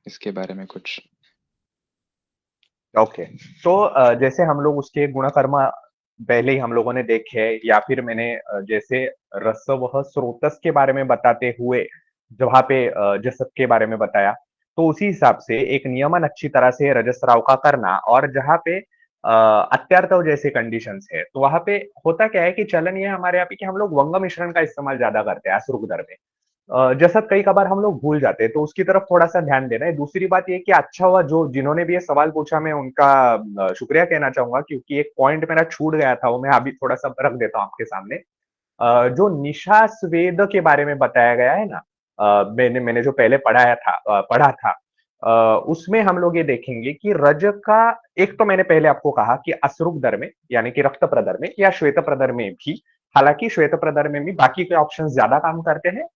इसके बारे में कुछ। ओके, तो जैसे हम लोग उसके गुणकर्म पहले ही हम लोगों ने देखे, या फिर मैंने जैसे रसवह स्रोतस के बारे में बताते हुए जहाँ पे जसत के बारे में बताया, तो उसी हिसाब से एक नियमन अच्छी तरह से रजस्राव का करना, और जहाँ पे अत्यार्तव जैसे कंडीशंस है, तो वहां पे होता क्या है कि चलन ये हमारे यहाँ पे कि हम लोग वंग मिश्रण का इस्तेमाल ज्यादा करते हैं अश्रुक दर में। जैसा कई कबार हम लोग भूल जाते हैं, तो उसकी तरफ थोड़ा सा ध्यान देना है। दूसरी बात ये कि अच्छा हुआ जो जिन्होंने भी ये सवाल पूछा, मैं उनका शुक्रिया कहना चाहूंगा, क्योंकि एक पॉइंट मेरा छूट गया था, वो मैं अभी थोड़ा सा रख देता हूँ आपके सामने। जो निशा स्वेद के बारे में बताया गया है ना, मैंने मैंने जो पहले पढ़ा था, उसमें हम लोग ये देखेंगे कि रज का, एक तो मैंने पहले आपको कहा कि अश्रुक दर में यानी कि रक्त प्रदर में या श्वेत प्रदर में भी, हालांकि श्वेत प्रदर में भी बाकी के ऑप्शन ज्यादा काम करते हैं,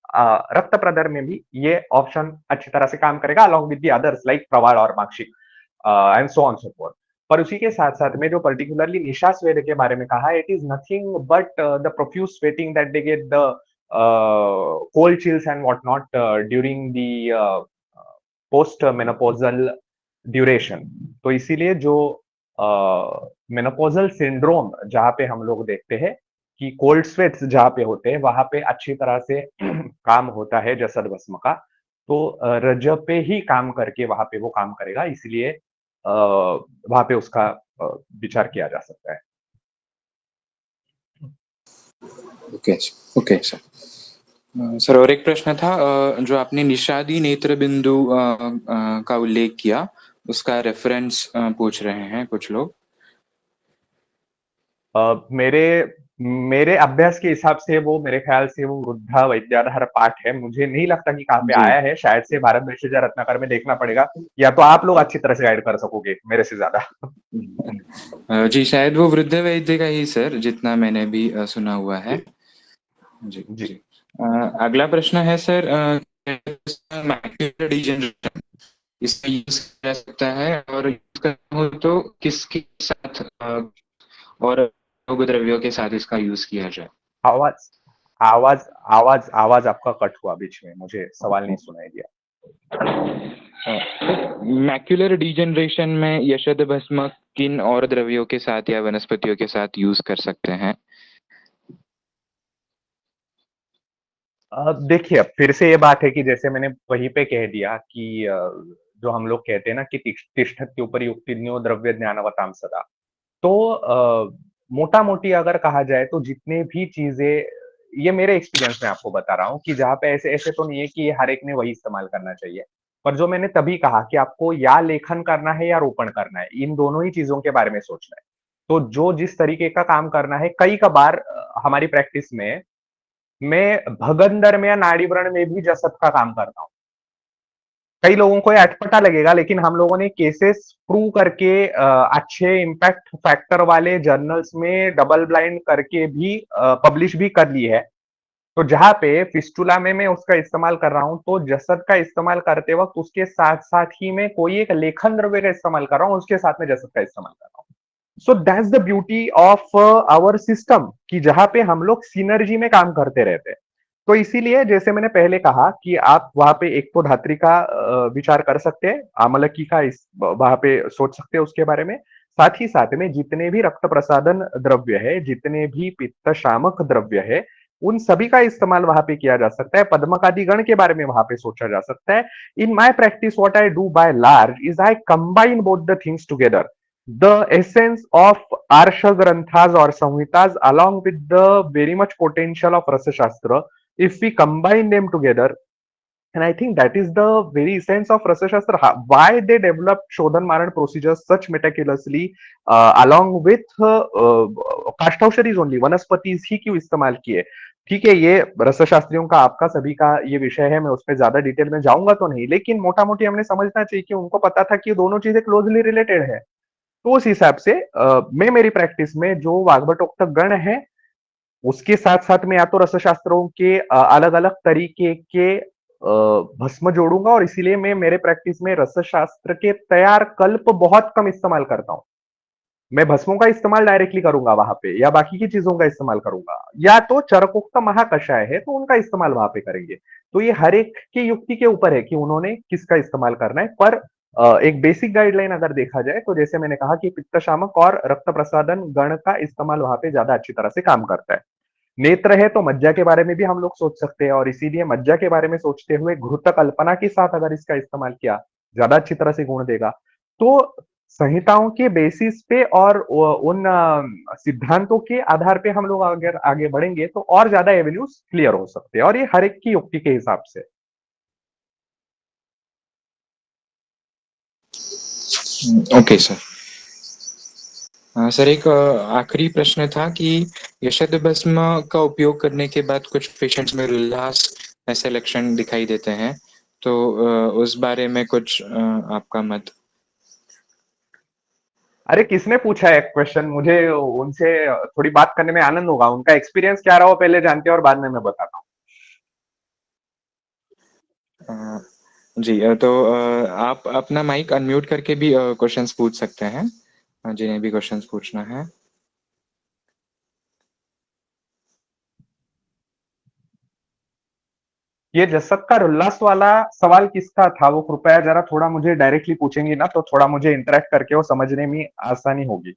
रक्त प्रदर में भी ये ऑप्शन अच्छी तरह से काम करेगा along with the others like प्रवाल और माक्षिक and so on so forth. पर उसी के साथ साथ में जो पर्टिकुलरली निशा स्वेद के बारे में कहा, it is nothing but the profuse sweating that they get the cold chills and what not during the post menopausal duration. तो इसीलिए जो मेनोपोजल सिंड्रोम जहां पे हम लोग देखते हैं कि कोल्ड स्वेट्स जहां पे होते हैं, वहां पे अच्छी तरह से काम होता है जसद भस्म का। तो रज पे ही काम करके वहां पे वो काम करेगा, इसलिए वहां पे उसका विचार किया जा सकता है। Okay okay sir. सर, और एक प्रश्न था, जो आपने निषादी नेत्र बिंदु का उल्लेख किया, उसका रेफरेंस पूछ रहे हैं कुछ लोग। मेरे मेरे अभ्यास के हिसाब से वो, मेरे ख्याल से वो वृद्धा वैद्याधर पाठ है, मुझे नहीं लगता कि कहाँ पे जी आया है, शायद से भारत वैश्य रत्नाकर में देखना पड़ेगा, या तो आप लोग अच्छी तरह से गाइड कर सकोगे मेरे से ज्यादा। जी, शायद वो वृद्ध वैद्य का ही सर, जितना मैंने भी सुना हुआ है। जी जी, जी। अगला प्रश्न है सर, मैक्युलर डिजनरेशन इसका यूज किया जा सकता है, और यूज करना हो तो किसके साथ और रोग द्रव्यों के साथ इसका यूज किया जाए। आवाज आवाज आवाज आवाज आपका कट हुआ बीच में, मुझे सवाल नहीं सुनाई दिया। मैक्युलर डिजनरेशन में यशद भस्म किन और द्रव्यों के साथ या वनस्पतियों के साथ यूज कर सकते हैं। अब देखिए, अब फिर से ये बात है कि जैसे मैंने वहीं पे कह दिया कि जो हम लोग कहते हैं ना कि तिष्ठत के ऊपर युक्तिज्ञो द्रव्य ज्ञानवताम सदा। तो मोटा मोटी अगर कहा जाए तो जितने भी चीजें, ये मेरे एक्सपीरियंस में आपको बता रहा हूँ कि जहाँ पे ऐसे ऐसे तो नहीं है कि हर एक ने वही इस्तेमाल करना चाहिए, पर जो मैंने तभी कहा कि आपको या लेखन करना है या रोपण करना है, इन दोनों ही चीजों के बारे में सोचना है। तो जो जिस तरीके का काम करना है, कई कबार हमारी प्रैक्टिस में मैं भगंदर में या नाड़ी व्रण में भी जसत का काम करता हूँ। कई लोगों को ये अटपटा लगेगा, लेकिन हम लोगों ने केसेस प्रूव करके अच्छे इम्पैक्ट फैक्टर वाले जर्नल्स में डबल ब्लाइंड करके भी पब्लिश भी कर ली है। तो जहां पे फिस्टुला में मैं उसका इस्तेमाल कर रहा हूं, तो जसत का इस्तेमाल करते वक्त उसके साथ साथ ही मैं कोई एक लेखन द्रव्य का इस्तेमाल कर रहा हूं, उसके साथ में जसत का इस्तेमाल कर रहा हूं। So that's the beauty of our system, कि जहां पे हम लोग सिनर्जी में काम करते रहते हैं। तो इसीलिए जैसे मैंने पहले कहा कि आप वहां पे एक तो धात्री का विचार कर सकते हैं, आमलकी का इस वहां पे सोच सकते हैं उसके बारे में। साथ ही साथ में जितने भी रक्त प्रसादन द्रव्य है, जितने भी पित्त शामक द्रव्य है, उन सभी का इस्तेमाल वहां पे किया जा सकता है। पद्मकादि गण के बारे में वहां पे सोचा जा सकता है। In my practice what I do by large is I combine both the things together, the essence of Arsha Granthas or Samhitas along with the very much potential of Rasa Shastra, if we combine them together, and I think that is the very essence of Rasa Shastra, why they developed Shodhan Maran procedures such meticulously along with काष्ठौषधीज ओनली, वनस्पतिज ही क्यों इस्तेमाल किए। ठीक है, ये रसशास्त्रियों का आपका सभी का ये विषय है, मैं उसमें ज्यादा डिटेल में जाऊंगा तो नहीं, लेकिन मोटा मोटी हमने समझना चाहिए कि उनको पता था कि ये दोनों चीजें क्लोजली रिलेटेड है। तो उस हिसाब से मैं मेरी प्रैक्टिस में जो वाग्भटोक्तक गण है उसके साथ साथ में या तो रसशास्त्रों के अलग अलग तरीके के भस्म जोड़ूंगा, और इसीलिए मैं मेरे प्रैक्टिस में रसशास्त्र के तैयार कल्प बहुत कम इस्तेमाल करता हूं। मैं भस्मों का इस्तेमाल डायरेक्टली करूंगा वहां पे, या बाकी की चीजों का इस्तेमाल करूंगा, या तो चरकोक्त महाकषाय है तो उनका इस्तेमाल वहां पे करेंगे। तो ये हर एक की युक्ति के ऊपर है कि उन्होंने किसका इस्तेमाल करना है। पर एक बेसिक गाइडलाइन अगर देखा जाए तो जैसे मैंने कहा कि पित्त शामक और रक्त प्रसादन गण का इस्तेमाल वहां पे ज्यादा अच्छी तरह से काम करता है। नेत्र है तो मज्जा के बारे में भी हम लोग सोच सकते हैं, और इसीलिए मज्जा के बारे में सोचते हुए घृत कल्पना के साथ अगर इसका इस्तेमाल किया ज्यादा अच्छी तरह से गुण देगा। तो संहिताओं के बेसिस पे और उन सिद्धांतों के आधार पे हम लोग अगर आगे बढ़ेंगे तो और ज्यादा एवेन्यूज क्लियर हो सकते हैं, और ये हर एक की युक्ति के हिसाब से। Okay sir. सर एक आखिरी प्रश्न था कि यशद भस्म का उपयोग करने के बाद कुछ पेशेंट्स में उल्लास ऐसे लक्षण दिखाई देते हैं, तो उस बारे में कुछ आपका मत। अरे किसने पूछा है क्वेश्चन? मुझे उनसे थोड़ी बात करने में आनंद होगा। उनका एक्सपीरियंस क्या रहा हो पहले जानते हैं, और बाद में मैं बताता हूँ। जी तो आप अपना माइक अनम्यूट करके भी क्वेश्चंस पूछ सकते हैं, जिन्हें भी क्वेश्चंस पूछना है। ये जसत का उल्लास वाला सवाल किसका था? वो कृपया जरा थोड़ा मुझे डायरेक्टली पूछेंगी ना, तो थोड़ा मुझे इंटरेक्ट करके वो समझने में आसानी होगी।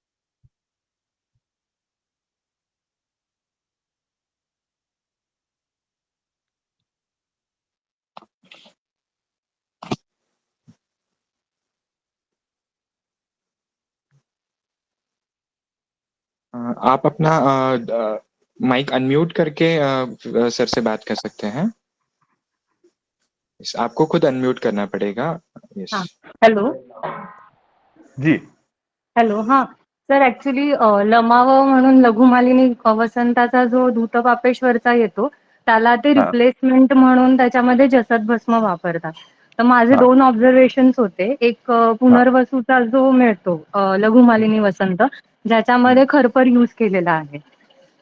आप अपना माइक अनम्यूट करके सर से बात कर सकते हैं। आपको खुद अनम्यूट करना पड़ेगा। यस। हाँ, हेलो। जी। हॅलो, हां. सर ॲक्चुअली लमावं म्हणून लघुमालिनी वसंताचा जो धूतपापेश्वरचा येतो, त्याला ते हाँ रिप्लेसमेंट म्हणून त्याच्यामध्ये जसत भस्म वापरतात. तर माझे हाँ 2 ऑब्झर्वेशन्स होते. एक हाँ। पुनर्वसूचा जो मिळतो लघुमालिनी वसंत, हम्म, ज्याच्यामध्ये खरपर यूज केलेला आहे.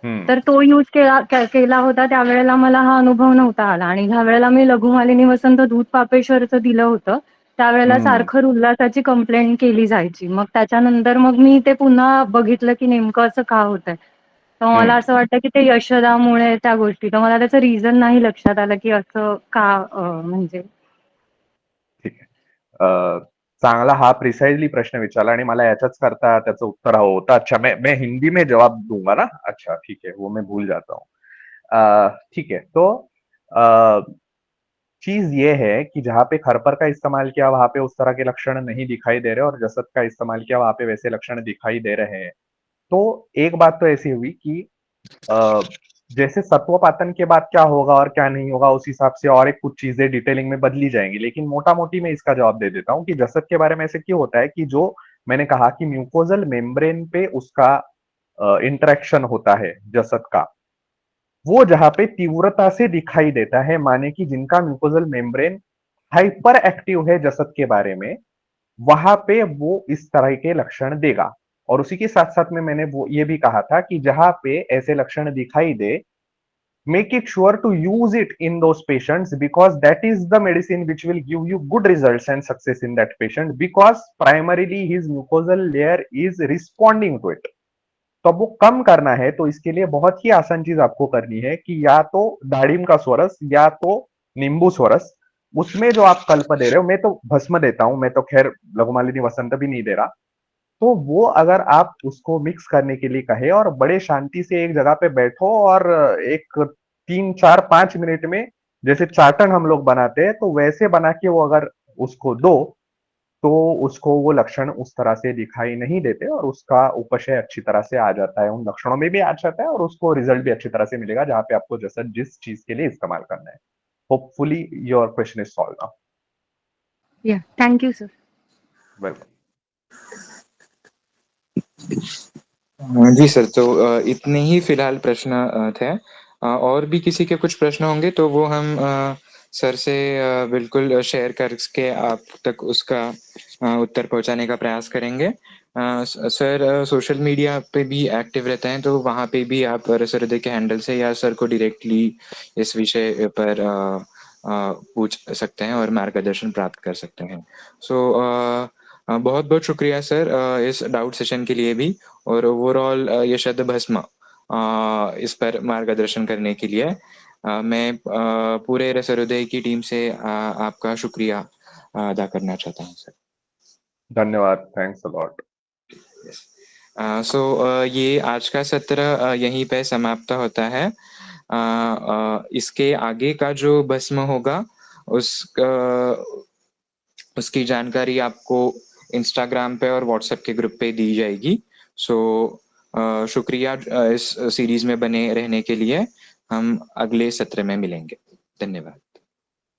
हम्म, तर तो यूज केला होता त्यावेळेला मला हा अनुभव नव्हता आला आणि ज्यावेळेला मी लघुमालिनी वसंत दूध पापेश्वरचं दिलं होतं, त्यावेळेला हम्म, सारखं उल्हासाची कंप्लेंट केली जायची. मग त्याच्यानंतर मग मी ते पुन्हा बघितलं की नेमकं असं का होतंय. तर मला हम्म। असं वाटतं की ते यशोदामुळे त्या गोष्टी. तर मला त्याचं रिझन नाही लक्षात आलं की असं का म्हणजे. ठीक है। चांगला हा प्रिसाइजली प्रश्न विचारला आणि मला याच्याच करता त्याचं उत्तर हवं होतं। अच्छा, मैं हिंदी में जवाब दूंगा ना? अच्छा ठीक है, वो मैं भूल जाता हूँ। ठीक है, तो अ, चीज ये है कि जहाँ पे खरपर का इस्तेमाल किया वहां पे उस तरह के लक्षण नहीं दिखाई दे रहे, और जसत का इस्तेमाल किया वहां पे वैसे लक्षण दिखाई दे रहे हैं। तो एक बात तो ऐसी हुई कि अ, जैसे सत्वपातन के बाद क्या होगा और क्या नहीं होगा उस हिसाब से और एक कुछ चीजें डिटेलिंग में बदली जाएंगी, लेकिन मोटा मोटी मैं इसका जवाब दे देता हूँ कि जसत के बारे में ऐसे क्यों होता है कि जो मैंने कहा कि म्यूकोजल मेम्ब्रेन पे उसका इंटरेक्शन होता है जसत का, वो जहां पे तीव्रता से दिखाई देता है, माने कि जिनका म्यूकोजल मेम्ब्रेन हाइपर एक्टिव है जसत के बारे में, वहां पे वो इस तरह के लक्षण देगा। और उसी के साथ साथ में मैंने वो ये भी कहा था कि जहां पे ऐसे लक्षण दिखाई दे, make it sure to use it in those patients, because that is the medicine which will give you good results and success in that patient, because primarily his mucosal layer is responding to it। तो अब वो कम करना है तो इसके लिए बहुत ही आसान चीज आपको करनी है कि या तो दाड़िम का स्वरस या तो नींबू स्वरस, उसमें जो आप कल्प दे रहे हो, मैं तो भस्म देता हूं, मैं तो खैर लघुमालिनी वसंत भी नहीं दे रहा। तो वो अगर आप उसको मिक्स करने के लिए कहे और बड़े शांति से एक जगह पे बैठो और एक 3 4 5 मिनट में जैसे चाटन हम लोग बनाते हैं तो वैसे बना के वो अगर उसको दो, तो उसको वो लक्षण उस तरह से दिखाई नहीं देते और उसका उपशय अच्छी तरह से आ जाता है, उन लक्षणों में भी आ जाता है और उसको रिजल्ट भी अच्छी तरह से मिलेगा जहां पे आपको जैसा जिस चीज के लिए इस्तेमाल करना है। Hopefully your question is solve now. या थँक यू सर. वेलकम। जी सर, तो इतने ही फिलहाल प्रश्न थे। और भी किसी के कुछ प्रश्न होंगे तो वो हम सर से बिल्कुल शेयर करके आप तक उसका उत्तर पहुंचाने का प्रयास करेंगे। सर सोशल मीडिया पे भी एक्टिव रहते हैं, तो वहाँ पे भी आप रस हृदय के हैंडल से या सर को डायरेक्टली इस विषय पर पूछ सकते हैं और मार्गदर्शन प्राप्त कर सकते हैं। सो बहुत बहुत शुक्रिया सर इस डाउट सेशन के लिए भी, और ओवरऑल ये शब्द भस्म इस पर मार्गदर्शन करने के लिए मैं पूरे रस हृदय की टीम से आपका शुक्रिया अदा करना चाहता हूँ सर। धन्यवाद, थैंक्स अ लॉट। सो ये आज का सत्र यहीं पे समाप्त होता है। इसके आगे का जो भस्म होगा उसकी जानकारी आपको इंस्टाग्राम पे और व्हाट्सएप के ग्रुप पे दी जाएगी। सो शुक्रिया इस सीरीज में बने रहने के लिए। हम अगले सत्र में मिलेंगे। धन्यवाद।